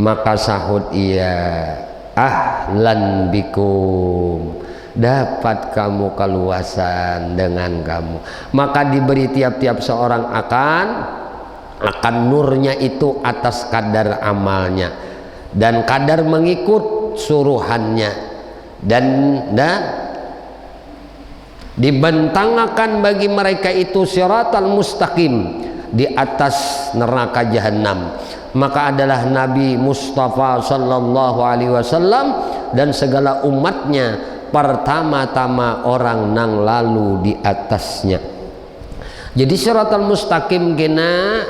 Maka sahut ia, ahlan bikum, dapat kamu keluasan dengan kamu. Maka diberi tiap-tiap seorang akan nurnya itu atas kadar amalnya, dan kadar mengikut suruhannya, dan dibentangkan bagi mereka itu siratal mustaqim, di atas neraka jahanam. Maka adalah Nabi Mustafa sallallahu alaihi wasallam dan segala umatnya pertama-tama orang nang lalu di atasnya. Jadi siratal mustaqim kena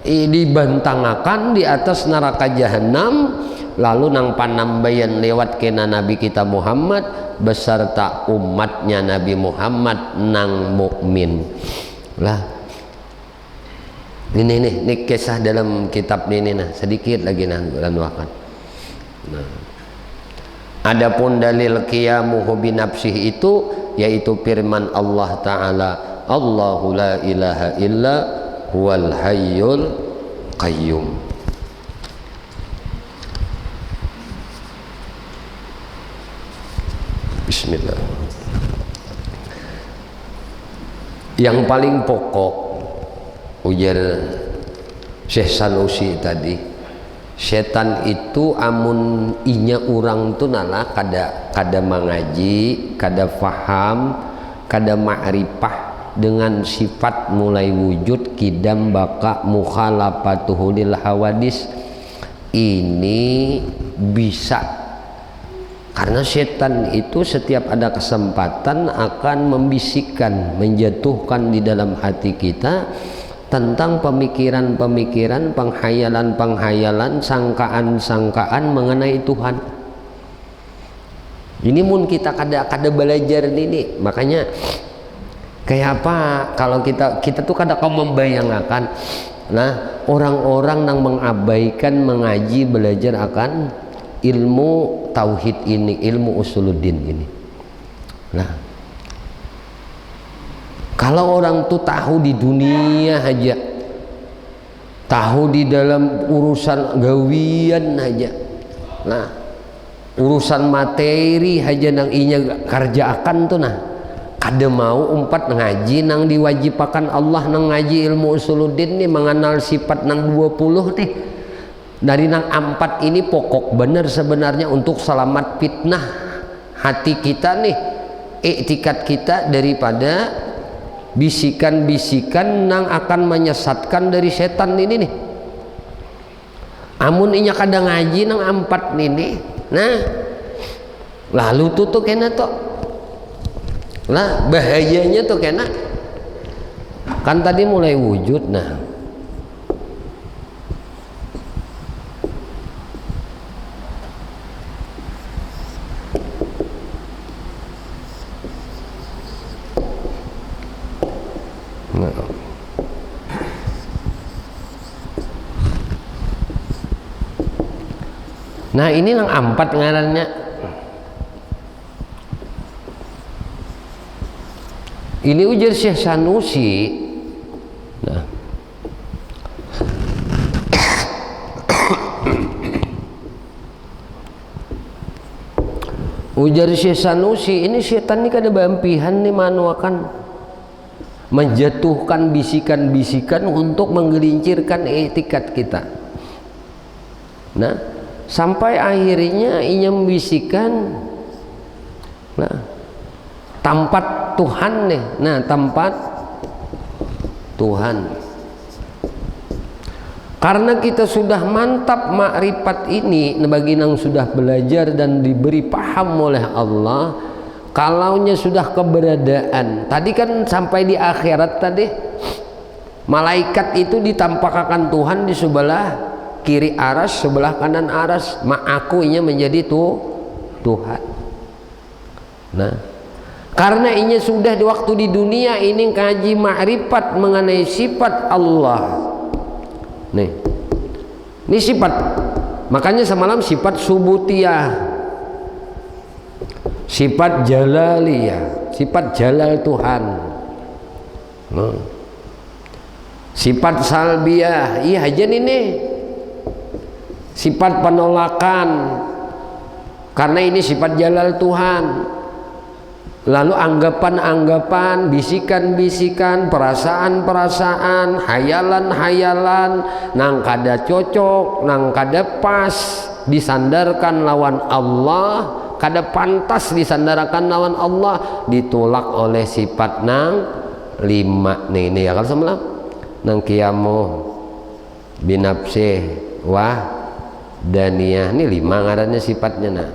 dibentangkan di atas neraka jahanam, lalu nang panambayan lewat kena Nabi kita Muhammad beserta umatnya Nabi Muhammad nang mukmin lah. Ini kisah dalam kitab ini sedikit lagi lanwakan. Adapun dalil qiyamuhu binafsih itu yaitu firman Allah Ta'ala, Allahu la ilaha illa huwal hayyul qayyum. Bismillah. Yang paling pokok ujar Syekh Sanusi tadi, setan itu amun inya orang tu nala kada mengaji, kada faham, kada ma'rifah dengan sifat mulai wujud kidam baka mukhalafatuhu lil hawadis, ini bisa karena setan itu setiap ada kesempatan akan membisikkan, menjatuhkan di dalam hati kita tentang pemikiran-pemikiran, penghayalan-penghayalan, sangkaan-sangkaan mengenai Tuhan. Ini mun kita kada belajar ini, makanya kayak apa kalau kita tuh kada kau membayangkan, nah orang-orang yang mengabaikan mengaji belajar akan ilmu tauhid ini, ilmu usuluddin ini. Nah, kalau orang tuh tahu di dunia aja, tahu di dalam urusan gawian aja, nah urusan materi aja nang inya kerjaakan tuh, nah kada mau umpat ngaji nang diwajibakan Allah, nang ngaji ilmu usuluddin nih, mengenal sifat nang 20 nih. Dari nang 4 ini pokok benar sebenarnya untuk selamat fitnah hati kita nih, iktikad kita daripada bisikan-bisikan nang akan menyesatkan dari setan ini nih. Amun inya kada ngaji nang 4 ini, nah lalu tuh kena tuh lah bahayanya tuh kena kan tadi mulai wujud. Nah Nah ini yang ampat ngarannya. Ini ujar Syekh Sanusi. Nah, ujar Syekh Sanusi, ini setan ini kada bampihan nih manuakan menjatuhkan bisikan-bisikan untuk menggelincirkan etikat kita. Nah, sampai akhirnya ia membisikkan, nah, tempat Tuhan nih. Nah, tempat Tuhan. Karena kita sudah mantap makrifat ini, bagi yang sudah belajar dan diberi paham oleh Allah, kalaunya sudah keberadaan. Tadi kan sampai di akhirat tadi, malaikat itu ditampakkan Tuhan di sebelah kiri aras, sebelah kanan aras. Akunya menjadi Tuhan. Nah, karena ini sudah di waktu di dunia ini kaji makrifat mengenai sifat Allah. Nih, ini sifat, makanya semalam sifat subutiyah, sifat jalaliyah, sifat jalal Tuhan. Sifat salbiyah, iya aja ini sifat penolakan, karena ini sifat jalal Tuhan. Lalu anggapan-anggapan, bisikan-bisikan, perasaan-perasaan, hayalan-hayalan, nang kada cocok, nang kada pas disandarkan lawan Allah, kada pantas disandarkan lawan Allah, ditolak oleh sifat nang 5 nih. Ini ya kalau semalam nang kiamu binafsih wah daniyah, ini 5 ngarannya sifatnya. Nah,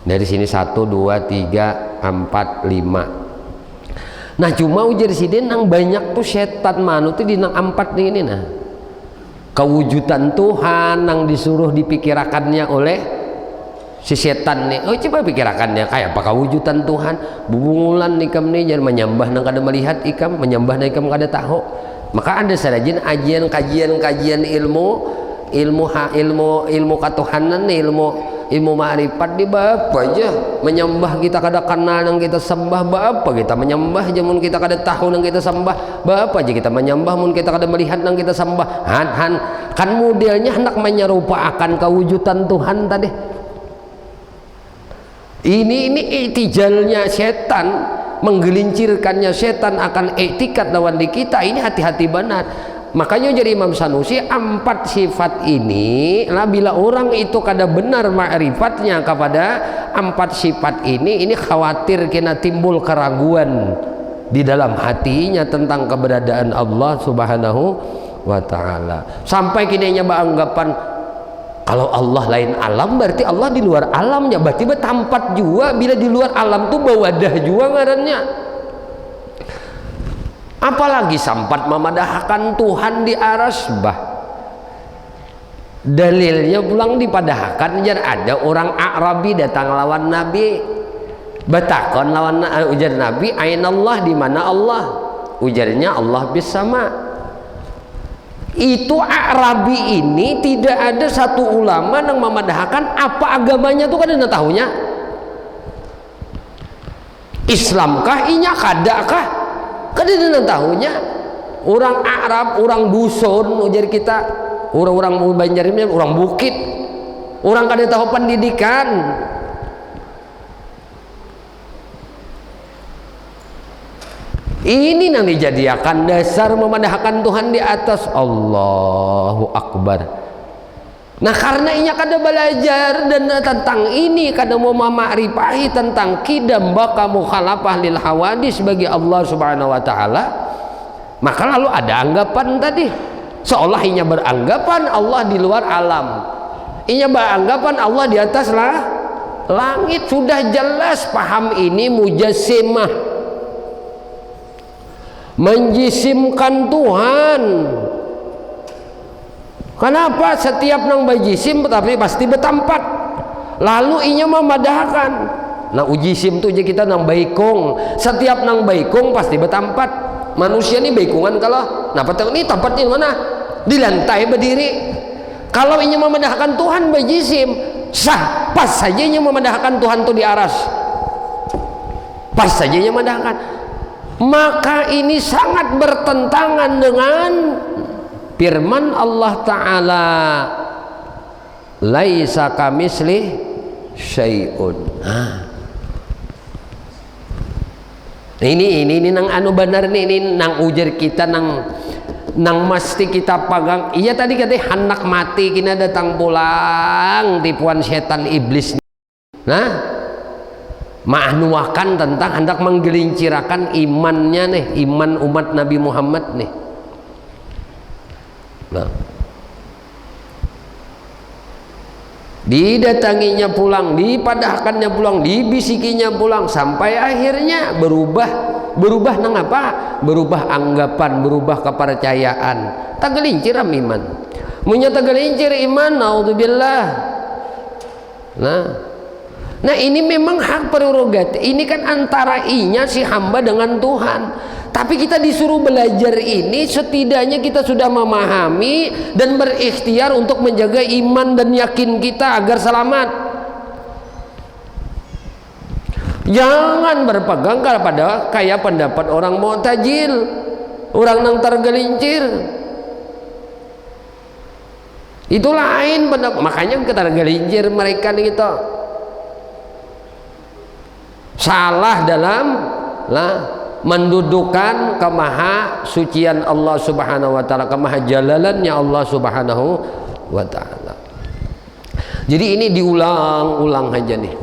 dari sini 1, 2, 3, 4, 5. Nah cuma ujar sidin nang banyak tuh setan manu tuh di nang 4 nih ini. Nah, kewujudan Tuhan nang disuruh dipikirakannya oleh si setan nih. Oh coba pikirakannya kayak apa kewujudan Tuhan. Bubungulan ikam nih jangan menyembah nang kada melihat ikam, menyembah nang ikam kada tahu. Maka ada sarajin ajian kajian ilmu katuhanan nih, ilmu ma'rifat di bapa aja menyembah kita kada kenal yang kita sembah bapa kita menyembah aja mun kita kada tahu yang kita sembah bapa aja kita menyembah mun kita kada melihat yang kita sembah kan modelnya hendak menyerupakan kewujudan Tuhan tadi. Ini itijalnya setan, menggelincirkannya setan akan etikat lawan di kita. Ini hati-hati benar. Makanya jadi Imam Sanusi 4 sifat ini lah, bila orang itu kada benar ma'rifatnya kepada 4 sifat ini khawatir kena timbul keraguan di dalam hatinya tentang keberadaan Allah Subhanahu wa ta'ala. Sampai kini beranggapan kalau Allah lain alam berarti Allah di luar alamnya, berarti bertempat juga. Bila di luar alam tuh bawadah juga ngarannya. Apalagi sampat memadahkan Tuhan di aras bah. Dalilnya pulang dipadahkan jar ada orang Arabi datang lawan Nabi, batakon lawan ujar Nabi, ainallah, di mana Allah? Ujarnya Allah bis sama. Itu Arabi ini tidak ada satu ulama yang memadahkan apa agamanya tuh kan ada tahunya. Islamkah inya kadakah? Kadang tahunya orang Arab, orang dusun, ujar kita, orang-orang Banjarnya, orang bukit, orang kada tahu pendidikan. Ini yang dijadikan dasar memadahkan Tuhan di atas. Allahu Akbar. Nah karena ini kada belajar dan tentang ini kada mau mema'rifahi tentang kidam baka mukhalafah lil hawadis bagi Allah Subhanahu wa ta'ala, maka lalu ada anggapan tadi seolah inya beranggapan Allah di luar alam, inya beranggapan Allah di atas langit. Sudah jelas paham ini mujassimah, menjisimkan Tuhan. Kenapa setiap nang bajisim tapi pasti bertempat, lalu inya memadahkan. Nah ujisim tuh aja kita nang baikong, setiap nang baikong pasti bertempat. Manusia ini baikongan kalau nah patang ini tempatnya mana? Di lantai berdiri. Kalau inya memadahkan Tuhan bajisim, sah, pas sajanya memandahkan Tuhan itu di aras, pas sajanya memandahkan. Maka ini sangat bertentangan dengan firman Allah Ta'ala, laisa kamisli syai'un. Ini nang anu benar nih, ini nang ujar kita, nang mesti kita pegang. Iya tadi katanya hendak mati kina datang pulang tipuan setan iblis. Nah, ma'nuakan tentang hendak menggelincirakan imannya nih, iman umat Nabi Muhammad nih. Nah, didatanginya pulang, dipadahkannya pulang, dibisikinya pulang, sampai akhirnya berubah nang apa? Berubah anggapan, berubah kepercayaan. Tagelincir iman. Munya tagelincir iman, naudzubillah. Nah ini memang hak prerogatif. Ini kan antara inya si hamba dengan Tuhan. Tapi kita disuruh belajar ini, setidaknya kita sudah memahami dan berikhtiar untuk menjaga iman dan yakin kita agar selamat. Jangan berpegang kepada kayak pendapat orang Mu'tazil, orang nang tergelincir. Itu lain pendapat. Makanya tergelincir mereka gitu. Salah dalam mendudukan kemaha sucian Allah Subhanahu wa taala, kemaha jalalannya Allah Subhanahu wa taala. Jadi ini diulang-ulang aja nih.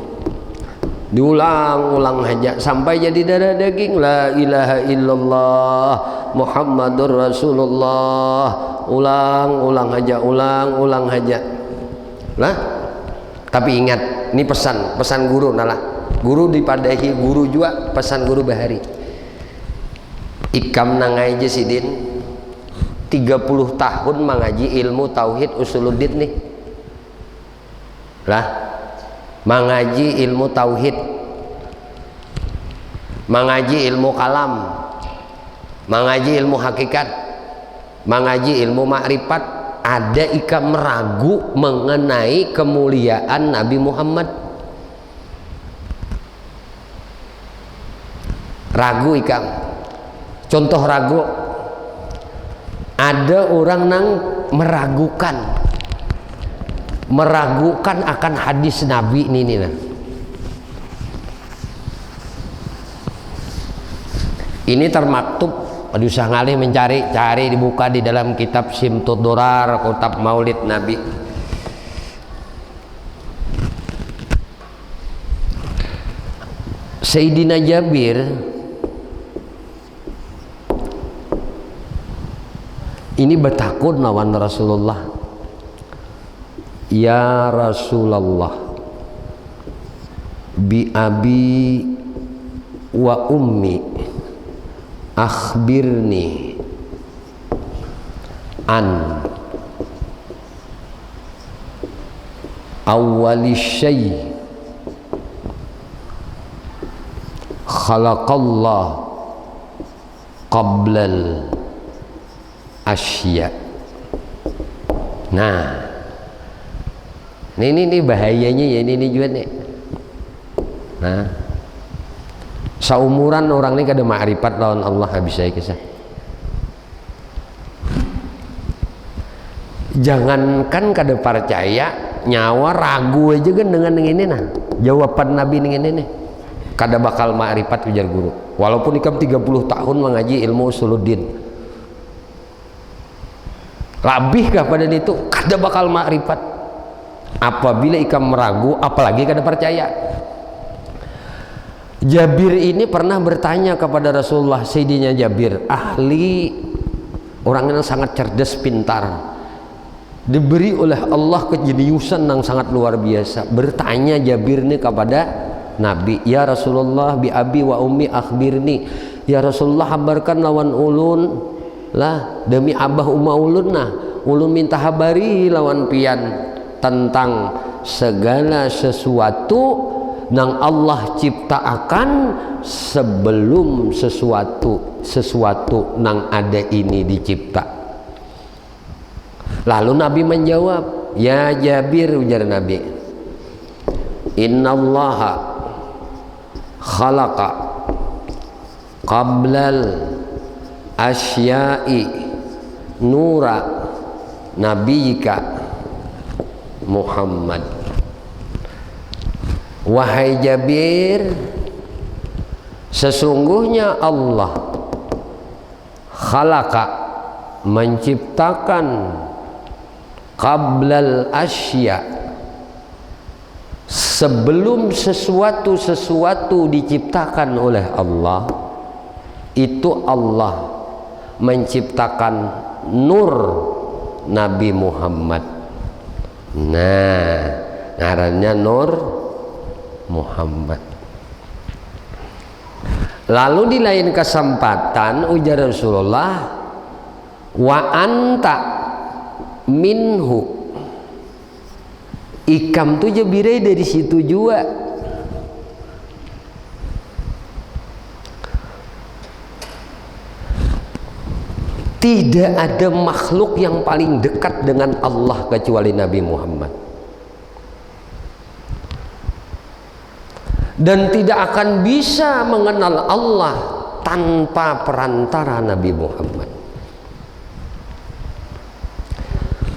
Diulang-ulang aja sampai jadi darah daging. La ilaha illallah Muhammadur Rasulullah. Ulang-ulang ulang aja. Lah. Tapi ingat, ini pesan guru nalah. Guru dipadahi guru juga, pesan guru bahari. Ikam nangaji sidin 30 tahun mengaji ilmu tauhid usuluddin nih. Lah, mengaji ilmu tauhid, mengaji ilmu kalam, mengaji ilmu hakikat, mengaji ilmu makrifat. Ada ikam meragu mengenai kemuliaan Nabi Muhammad. Ragu ikam. Contoh ragu, ada orang nang meragukan akan hadis Nabi ini nah. Ini termaktub, aduh usah ngalih cari dibuka di dalam kitab Simtud Durar, kitab Maulid Nabi. Sayyidina Jabir ini bertakun lawan Rasulullah. Ya Rasulullah, bi abi wa ummi akhbirni an awwali syai khalaqallah qablal asya. Nah, ini bahayanya ya, ini juga nih. Nah, seumuran orang ini kada makrifat lawan Allah habis saya kisah. Jangankan kada percaya, nyawa ragu aja kan dengan ini nah. Jawaban Nabi ini nih. Kada bakal makrifat ujar guru. Walaupun ikam 30 tahun mengaji ilmu usuluddin. Labihkah pada itu? Kada bakal makrifat. Apabila ikam meragu, apalagi kada percaya. Jabir ini pernah bertanya kepada Rasulullah. Sayyidina Jabir, ahli, orang yang sangat cerdas, pintar, diberi oleh Allah kejeniusan yang sangat luar biasa. Bertanya Jabir ini kepada Nabi, ya Rasulullah, bi abi wa ummi akhbirni. Ya Rasulullah, habarkan lawan ulun lah, demi abah umma ulun nah, ulun minta habari lawan pian tentang segala sesuatu nang Allah ciptakan sebelum sesuatu nang ada ini dicipta. Lalu Nabi menjawab, ya Jabir, ujar Nabi, innallaha khalaqa qablal asya'i nura nabiyika Muhammad. Wahai Jabir, sesungguhnya Allah khalaqa, menciptakan, qablal asya, sebelum sesuatu diciptakan oleh Allah, itu Allah menciptakan nur Nabi Muhammad. Nah, ngarannya Nur Muhammad. Lalu di lain kesempatan ujar Rasulullah, wa anta minhu, ikam tuh Jabir dari situ juga. Tidak ada makhluk yang paling dekat dengan Allah kecuali Nabi Muhammad. Dan tidak akan bisa mengenal Allah tanpa perantara Nabi Muhammad.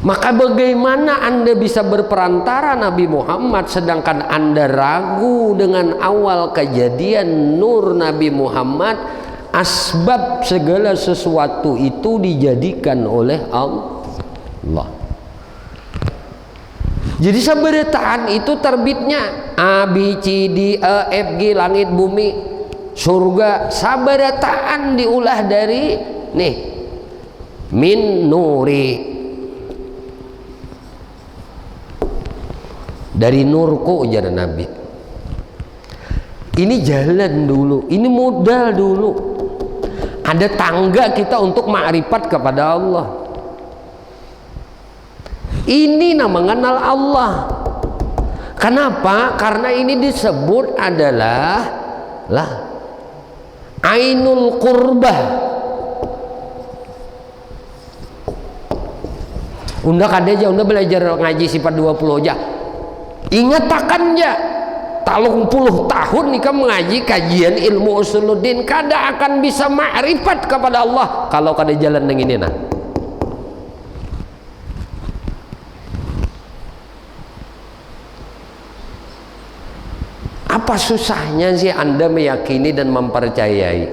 Maka bagaimana Anda bisa berperantara Nabi Muhammad sedangkan Anda ragu dengan awal kejadian nur Nabi Muhammad? Asbab segala sesuatu itu dijadikan oleh Allah. Jadi sabarataan itu terbitnya A, B, C, D, E, F, G, langit, bumi, surga. Sabarataan diulah dari nih min nuri, dari nurku ujar Nabi. Ini jalan dulu, ini modal dulu. Ada tangga kita untuk ma'rifat kepada Allah. Ini nama mengenal Allah. Kenapa? Karena ini disebut adalah ainul qurbah. Unda kadeja, unda belajar ngaji sifat 20 aja. Ingat akan ya. 30 tahun nikah mengaji kajian ilmu usuluddin, kada akan bisa ma'rifat kepada Allah kalau kada jalan dengan ini nah. Apa susahnya sih Anda meyakini dan mempercayai?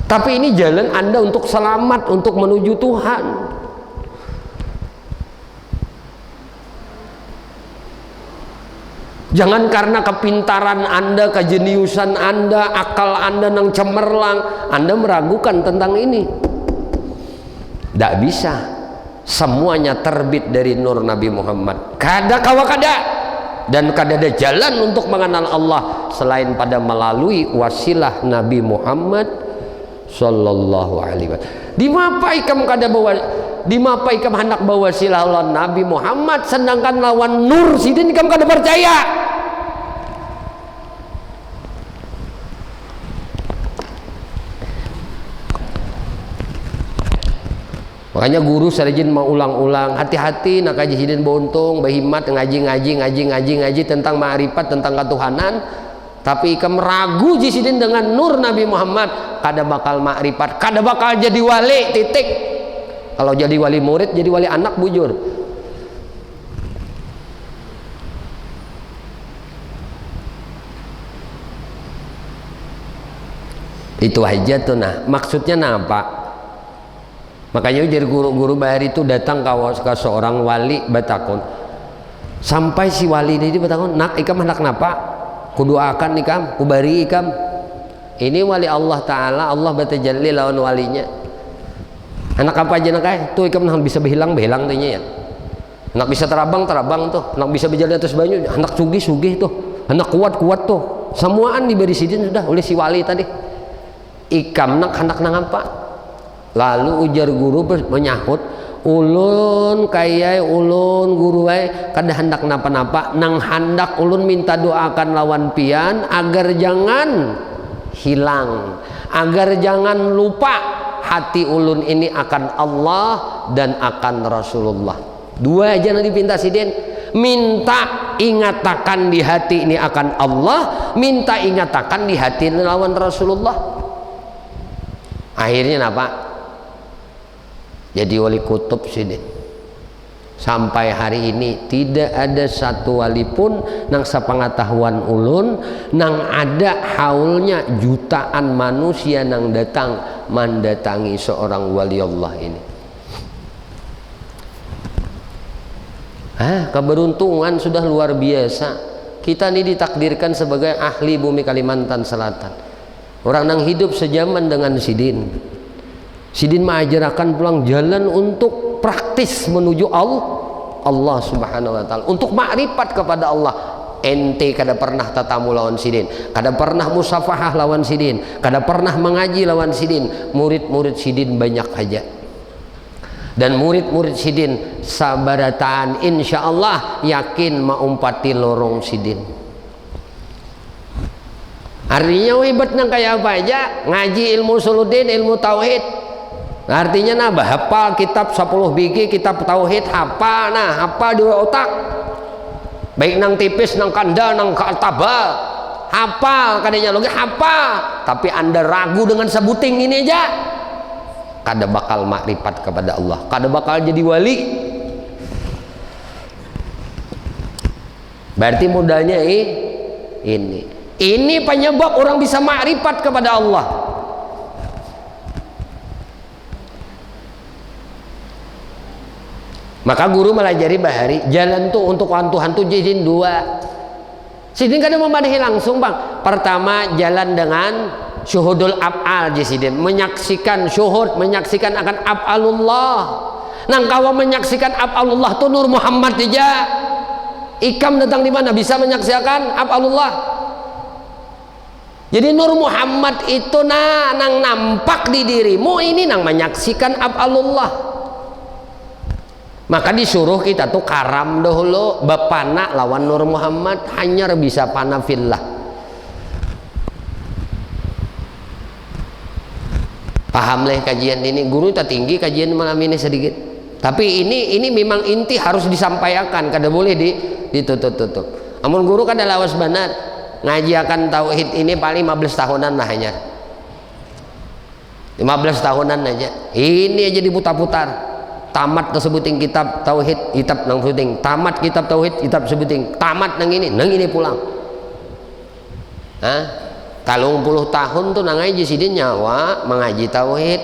Tapi ini jalan Anda untuk selamat, untuk menuju Tuhan. Jangan karena kepintaran Anda, kejeniusan Anda, akal Anda nang cemerlang, Anda meragukan tentang ini. Tidak bisa. Semuanya terbit dari nur Nabi Muhammad. Kada kawa kada. Dan kada ada jalan untuk mengenal Allah selain pada melalui wasilah Nabi Muhammad sallallahu alaihi wasallam. Di mapa ikam kada bawa, di mapa ikam hendak bawa wasilah lawan Nabi Muhammad sedangkan lawan nur sidin ikam kada percaya. Makanya guru sarjin mau ulang-ulang, hati-hati nak kaji sidin bontung, berhimmat ngaji tentang ma'rifat, tentang ketuhanan. Tapi ikam ragu jisidin dengan nur Nabi Muhammad, kada bakal ma'rifat, kada bakal jadi wali, titik. Kalau jadi wali murid, jadi wali anak bujur. Itu aja tuh nah. Maksudnya apa? Makanya jadi guru-guru bahari itu datang ke seorang wali batakun. Sampai si wali ini batakun, nak ikam hendak napa? Kudoakan ikam, kubari ikam. Ini wali Allah Ta'ala, Allah batajalli lawan walinya. Anak apa aja nak tuh ikam bisa berhilang tuh ya. Anak bisa terabang tuh, anak bisa berjalan atas banyu, anak sugih tuh, anak kuat tuh. Semuaan diberi sidin sudah oleh si wali tadi. Ikam nak hendak nang apa? Lalu ujar guru menyahut, ulun kaya ulun guru kada hendak napa-napa, nang hendak ulun minta doakan lawan pian agar jangan hilang, agar jangan lupa hati ulun ini akan Allah dan akan Rasulullah. Dua aja nanti pinta sidin. minta ingatakan di hati ini akan Allah, minta ingatakan di hati ini lawan Rasulullah. Akhirnya apa? Jadi wali kutub sidin. Sampai hari ini tidak ada satu wali pun nang sepengetahuan ulun nang ada haulnya jutaan manusia nang datang mendatangi seorang wali Allah ini. Keberuntungan sudah luar biasa. Kita ini ditakdirkan sebagai ahli bumi Kalimantan Selatan. Orang nang hidup sejaman dengan Sidin. Sidin mengajarkan pulang jalan untuk praktis menuju Allah Subhanahu wa taala, untuk makrifat kepada Allah. Ente kada pernah tatamu lawan Sidin, kada pernah musafahah lawan Sidin, kada pernah mengaji lawan Sidin. Murid-murid Sidin banyak aja. Dan murid-murid Sidin sabarataan insyaallah yakin maumpati lorong Sidin. Artinya hebat nang kayak apa aja, ngaji ilmu suludin, ilmu tauhid. Artinya nah hafal kitab 10 biji kitab tauhid, hafal di otak. Baik nang tipis, nang kanda, nang tebal. Hafal kadanya lagi hafal, tapi Anda ragu dengan sebuting ini aja, kada bakal makrifat kepada Allah, kada bakal jadi wali. Berarti modalnya ini penyebab orang bisa makrifat kepada Allah. Maka guru melajari bahari jalan tuh untuk Tuhan tuh jadi dua. Sidin kadang memadahi langsung bang. Pertama jalan dengan syuhudul af'al Sidin, menyaksikan syuhud, menyaksikan akan af'alullah. Nang kawa menyaksikan af'alullah tuh Nur Muhammad aja. Ikam datang di mana bisa menyaksikan af'alullah. Jadi Nur Muhammad itu nang nampak di dirimu ini nang menyaksikan af'alullah. Maka disuruh kita tuh karam dahulu bapana lawan Nur Muhammad, hanya bisa pana fillah. Paham leh kajian ini, guru tak tinggi kajian malam ini sedikit. Tapi ini memang inti harus disampaikan, kada boleh ditutup. Amun guru kada lawas benar ngaji akan tauhid ini paling 15 tahunan lah hanya. 15 tahunan aja. Ini aja diputar-putar. Tamat sebuting kitab tauhid, kitab nang sebuting tamat kitab tauhid, kitab sebuting tamat nang ini pulang. Kalau 10 tahun tuh nang ngaji Sidin nyawa mengaji tauhid,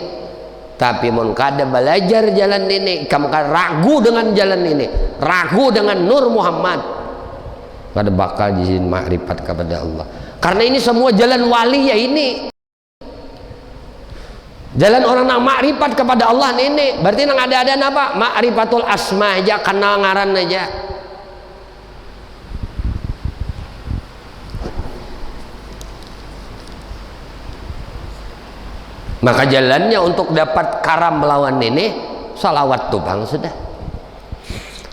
tapi mun kada belajar jalan ini, kamu kan ragu dengan jalan ini, ragu dengan Nur Muhammad, kada bakal Sidin makrifat kepada Allah. Karena ini semua jalan wali ya ini. Jalan orang nang makrifat kepada Allah ini berarti nang ada apa? Makrifatul asma aja, kenal ngaran aja. Maka jalannya untuk dapat karam melawan ini salawat tuh bang sudah.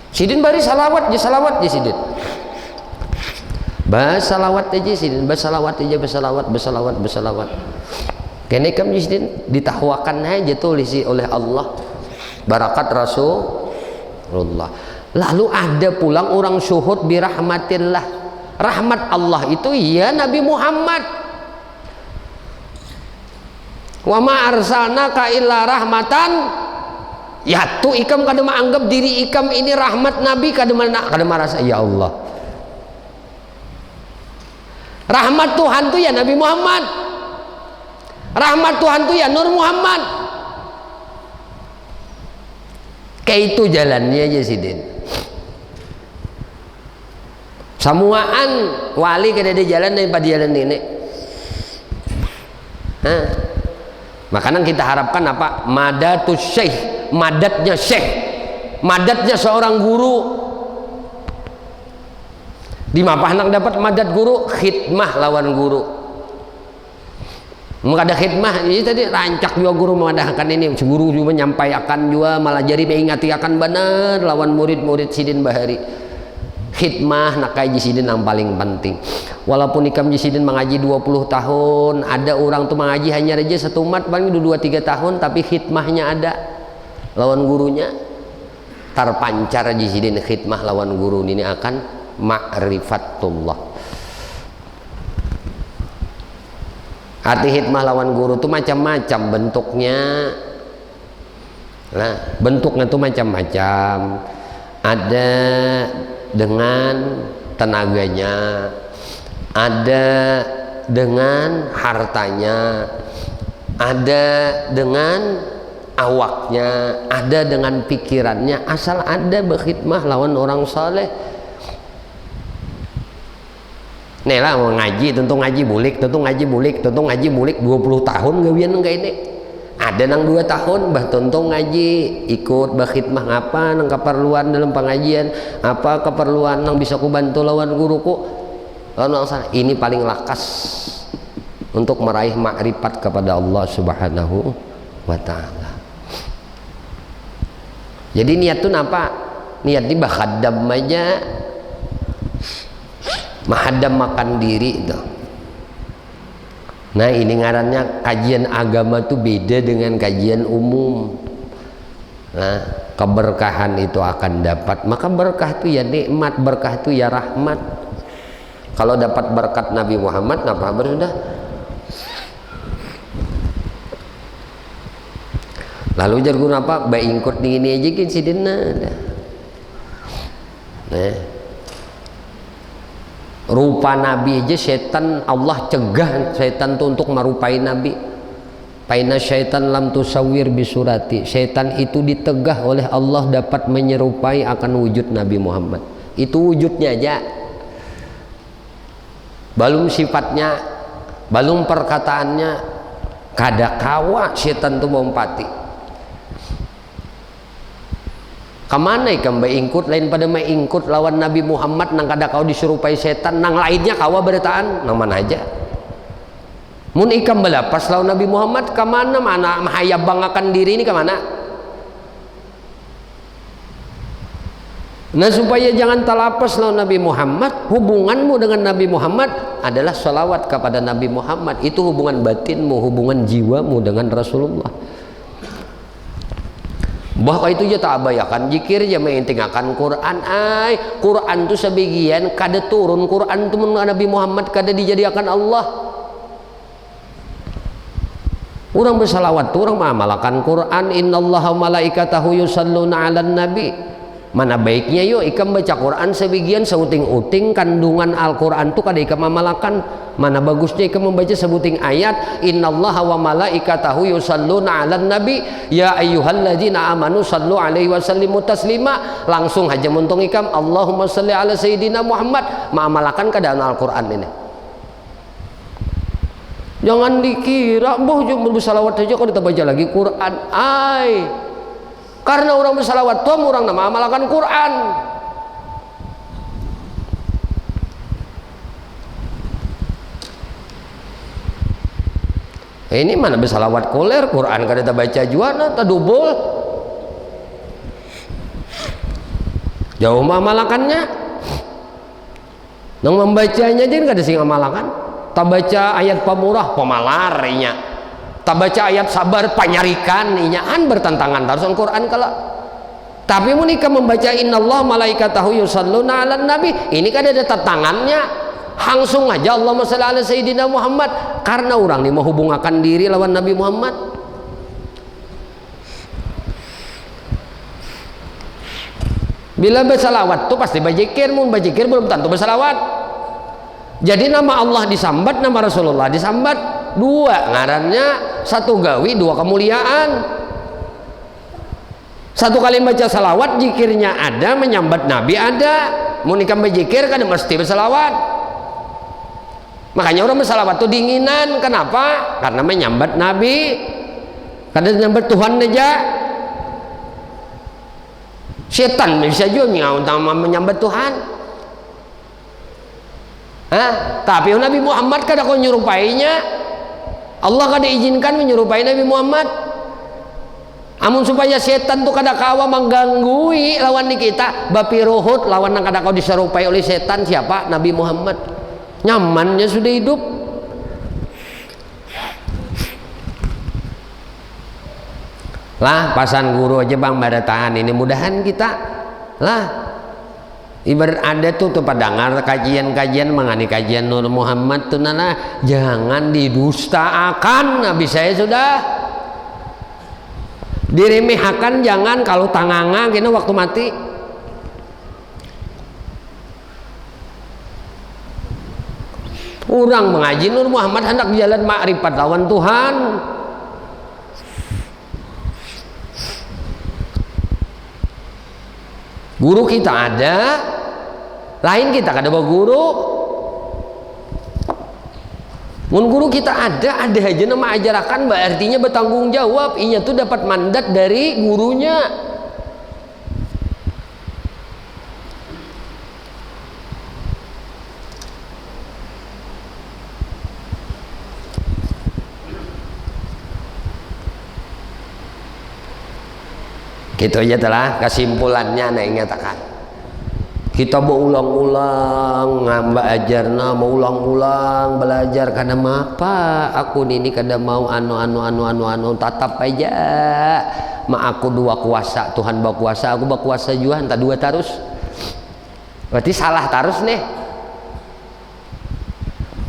Sidin bari salawat je Sidin. Bas salawat aja Sidin, bas salawat aja, bersalawat. Kene kam Sidin ditahwakan aja tulis oleh Allah barakat Rasulullah. Lalu ada pulang orang syuhud birahmatillah. Rahmat Allah itu ya Nabi Muhammad. Wa ma arsalnaka illa rahmatan. Ya tuh ikam kada menganggap diri ikam ini rahmat Nabi, kada merasa ya Allah. Rahmat Tuhan tuh ya Nabi Muhammad. Rahmat Tuhan tuh ya Nur Muhammad. Kayak itu jalannya aja Sidin. Samuaan wali kada ada jalan daripada jalan ini. Makanan kita harapkan apa? Madatus syekh, madatnya syekh, madatnya seorang guru. Di mapah dapat madat guru, khidmah lawan guru. Maka ada khidmah, jadi tadi rancak juga guru mengadakan ini, guru juga menyampaikan juga, malah jadi mengingati akan benar lawan murid-murid Sidin Bahari. Khidmah nak kaji Sidin yang paling penting. Walaupun ikam Sidin mengaji 20 tahun, ada orang tuh mengaji hanya aja satu mat paling 2-3 tahun, tapi khidmahnya ada lawan gurunya. terpancar di sidin khidmah lawan guru ini akan ma'rifatullah. Arti khidmah lawan guru itu macam-macam bentuknya. Nah, bentuknya itu macam-macam. Ada dengan tenaganya, ada dengan hartanya, ada dengan awaknya, ada dengan pikirannya. Asal ada berkhidmah lawan orang saleh. Nih lah mau ngaji, tentu ngaji bulik, tentu ngaji bulik, tentu ngaji bulik 20 tahun gawian enggak ini. Ada nang 2 tahun bah tentu ngaji, ikut berkhidmah apa nang keperluan dalam pengajian, apa keperluan nang bisa ku bantu lawan guruku. Lawan sana ini paling lakas untuk meraih makrifat kepada Allah Subhanahu wa taala. Jadi niat itu apa? Niat ini bakhadam aja. Mahadam makan diri itu. Nah ini ngarannya kajian agama itu beda dengan kajian umum. Nah keberkahan itu akan dapat, maka berkah itu ya nikmat, berkah itu ya rahmat. Kalau dapat berkat Nabi Muhammad apa sudah. Lalu jargon apa? Baingkut ini aja kan sidina. Nah rupa Nabi aja setan Allah cegah setan tuh untuk merupai Nabi. Paina syaitan lam tusawwir bisurati. Setan itu ditegah oleh Allah dapat menyerupai akan wujud Nabi Muhammad. Itu wujudnya aja. Belum sifatnya, belum perkataannya. Kada kawa setan tuh melompati. Kemana ikan ingkut lain pada ingkut lawan Nabi Muhammad nang kada kau diserupai setan nang lainnya kawa beritaan nang mana aja mun ikan belapas lawan Nabi Muhammad kemana mana mahaya banggakan diri ini kemana. Nah supaya jangan terlapas lawan Nabi Muhammad, hubunganmu dengan Nabi Muhammad adalah sholawat kepada Nabi Muhammad. Itu hubungan batinmu, hubungan jiwamu dengan Rasulullah. Bahwa itu je tak abayakan jikir je mengintingakan Quran. Quran tu sebagian kada turun Quran tu menurut Nabi Muhammad kada dijadikan Allah. Orang bersalawat tu orang mengamalkan Quran. Innallaha malaikatahu yusalluna 'alan nabi. Mana baiknya yuk ikam baca Quran sebagian seuting-uting kandungan Al-Quran tu kada ikam amalkan. Mana bagusnya ikam membaca sebuting ayat innallaha wa malaikatahu yusalluna 'alan nabi ya ayyuhalladzina amanu sallu alaihi wasallimu taslima. Langsung aja muntung ikam Allahumma shalli ala sayyidina Muhammad mengamalkan keadaan Al-Quran ini. Jangan dikira boh cuma bersalawat saja kalau kita baca lagi Quran. Karena orang bersalawat tuh orang nama amalkan Quran. Ini mana bersalawat koler Quran kada kita baca juana tak double. Jauh mengamalkannya. Nang membacanya aja kada sing amalkan. Tak baca ayat pemurah pemalarinya. Tak baca ayat sabar panyarikan inyaan bertentangan harus Al-Quran kalau. Tapi menikah membaca innallaha malaikatahu yusalluna 'alan nabi ini kan ada tantangannya. Langsung aja Allahumma shalli ala sayyidina Muhammad karena orang ini menghubungkan diri lawan Nabi Muhammad. Bila bersalawat tuh pasti bajikir, mun bajikir belum tentu bersalawat. Jadi nama Allah disambat, nama Rasulullah disambat. Dua ngarannya, satu gawi, dua kemuliaan. Satu kali baca salawat jikirnya ada, menyambat Nabi ada. Mun ikam bajikir kan mesti bersalawat. Makanya orang bersalawat itu dinginan. Kenapa? Karena menyambat Nabi. Karena menyambat Tuhan aja. Setan bisa juga menyambat Tuhan. Tapi Nabi Muhammad kada kau nyerupainya. Allah kada izinkan menyerupai Nabi Muhammad. Amun supaya setan tu kada kawa mengganggu lawan ni kita. Bapi rohut lawan yang kada kau diserupai oleh setan siapa? Nabi Muhammad. Nyamannya sudah hidup. Lah pasan guru aja bang barataan ini mudahan kita lah ibarat ada tuh padangar kajian-kajian mengani kajian Nur Muhammad tuh nana jangan didustakan. Nabi saya sudah diremehkan, jangan kalau tanganga gini waktu mati. Orang mengaji Nur Muhammad hendak jalan makrifat lawan Tuhan. Guru kita ada, lain kita kada bawa guru. Mun guru kita ada aja nama ajarakan, artinya bertanggung jawab. Inya tuh dapat mandat dari gurunya. Gitu aja telah kesimpulannya nah ingatakan kita berulang-ulang ngamba ajarna mau ulang-ulang belajar kada apa aku ini kada mau anu tatap aja ma aku dua kuasa Tuhan bakuasa aku bakuasa juga entah dua tarus berarti salah tarus nih.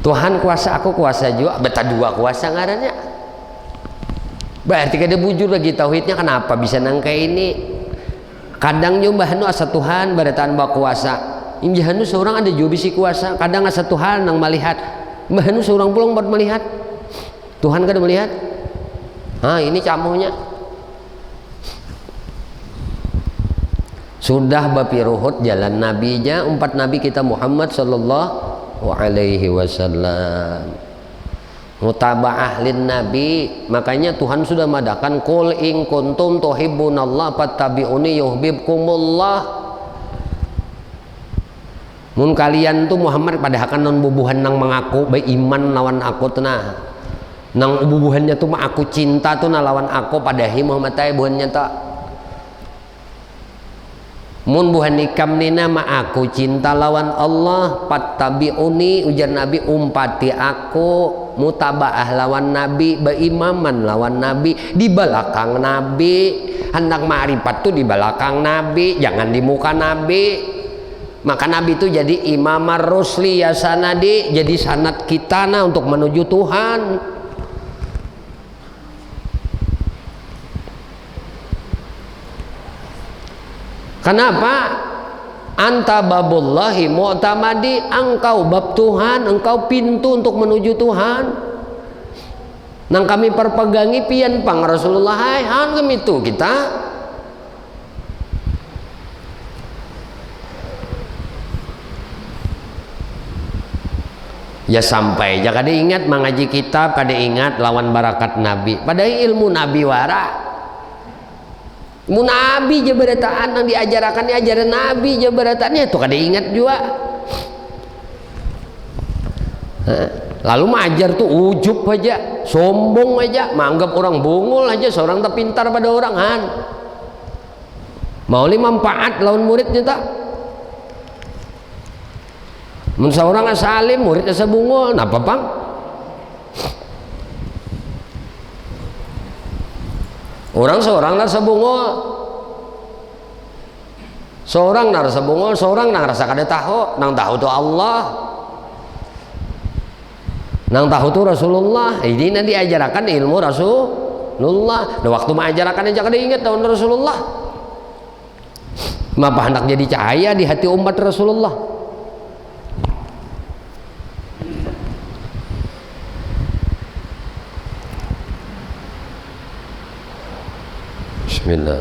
Tuhan kuasa aku kuasa juga betah dua kuasa ngarannya. Berarti kada bujur lagi tauhidnya. Kenapa bisa nangka ini? Kadang nyumbahnu asa Tuhan barataan bawa kuasa. Injahanu seorang ada juga bisi kuasa. Kadang asa Tuhan nang melihat. Mbahnu seorang pulang buat melihat. Tuhan kada melihat. Ah ini camuhnya. Sudah bapi ruhut jalan nabinya 4 nabi kita Muhammad sallallahu alaihi wasallam. Mutaba'ah lin nabi, makanya Tuhan sudah madakan qul in kuntum tuhibbunallah fattabi'uni yuhibbukumullah. Mun kalian tuh Muhammad padahakan non bubuhan nang mengaku baik iman lawan aku tenah nang bubuhannya tuh mah aku cinta tuh na lawan aku padahi Muhammad tay buhannya tak mun buhan nikam nina ma aku cinta lawan Allah fattabi'uni ujar nabi umpati aku mutabaah lawan nabi beimaman lawan nabi di belakang nabi hendak ma'rifat tuh di belakang nabi jangan di muka nabi. Maka nabi itu jadi imamar rusli ya sanadi jadi sanad kita nah untuk menuju Tuhan. Kenapa? Anta babullahi mu'tamadi, engkau bab Tuhan, engkau pintu untuk menuju Tuhan. Nang kami perpegangi pian pang Rasulullah hai han kami itu kita. Ya sampai ja kada ingat mengaji kitab kada ingat lawan barakat nabi. Padahal ilmu nabi wara. Mu nabi je berataan yang diajarakan ajaran nabi je berataannya itu kada ingat juga. Lalu mengajar tuh ujub aja, sombong aja, menganggap orang bungul aja, seorang tak pintar pada orang han. Mau li manfaat lawan muridnya tak. Mun seorang asalim muridnya sebungul, napa bang? Orang seorang nang sebungul, seorang nang sebungul, seorang nang rasa kada tahu, nang tahu tu Allah, nang tahu tu Rasulullah. Ini nanti diajarakan ilmu Rasulullah. Nah, waktu mengajarkan aja kada ingat tahun Rasulullah. Mapa hendak jadi cahaya di hati umat Rasulullah. Bismillah.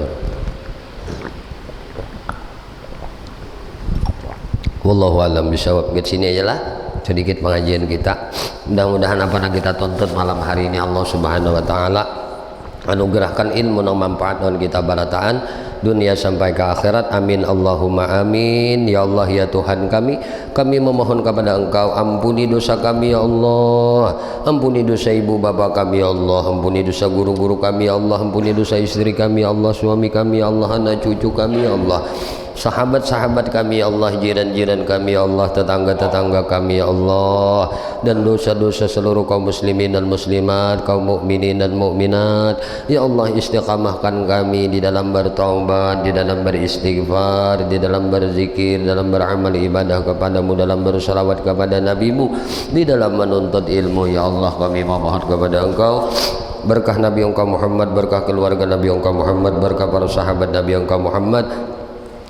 Wallahu alam bisawab. Ke sini aja lah sedikit pengajian kita. Mudah-mudahan apa yang kita tuntut malam hari ini Allah Subhanahu wa taala anugerahkan ilmu yang manfaat non kita barataan dunia sampai ke akhirat. Amin Allahumma amin. Ya Allah ya Tuhan kami memohon kepada Engkau ampuni dosa kami ya Allah, ampuni dosa ibu bapa kami ya Allah, ampuni dosa guru-guru kami ya Allah, ampuni dosa istri kami ya Allah, suami kami ya Allah, anak cucu kami ya Allah. sahabat-sahabat kami ya Allah, jiran-jiran kami ya Allah, tetangga-tetangga kami ya Allah, dan dosa-dosa seluruh kaum muslimin dan muslimat, kaum mukminin dan mukminat ya Allah. Istiqamahkan kami di dalam bertaubat, di dalam beristighfar, di dalam berzikir, dalam beramal ibadah kepadamu, dalam bersalawat kepada nabimu, di dalam menuntut ilmu ya Allah. Kami memohon kepada Engkau berkah Nabi Engkau Muhammad, berkah keluarga Nabi Engkau Muhammad, berkah para sahabat Nabi Engkau Muhammad,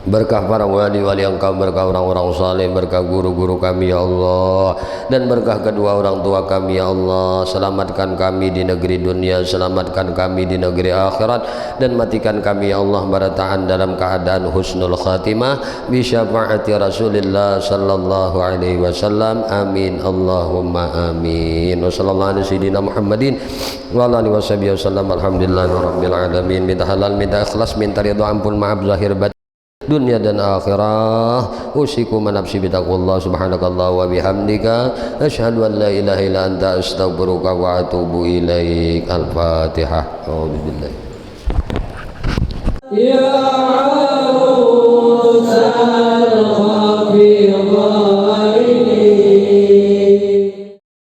berkah para wali-wali Engkau, berkah orang-orang saleh, berkah guru-guru kami ya Allah, dan berkah kedua orang tua kami ya Allah. Selamatkan kami di negeri dunia, selamatkan kami di negeri akhirat, dan matikan kami ya Allah barataan dalam keadaan husnul khatimah bi syafaati Rasulillah sallallahu alaihi wasallam. Amin Allahumma amin. Wa sallallahu ala sayyidina Muhammadin wa ala alihi wasallam. Alhamdulillahi rabbil alamin. Minta halal, minta ikhlas, minta ridha, ampun, maaf zahir batin dunia dan akhirah. Usikum nafsi bitaqwallah. Subhanakallah wa bihamdika asyhadu an la ilaha illa anta astaghfiruka wa atubu ilaik. Al-Fatihah. A'udzubillahi ya arusal khafidha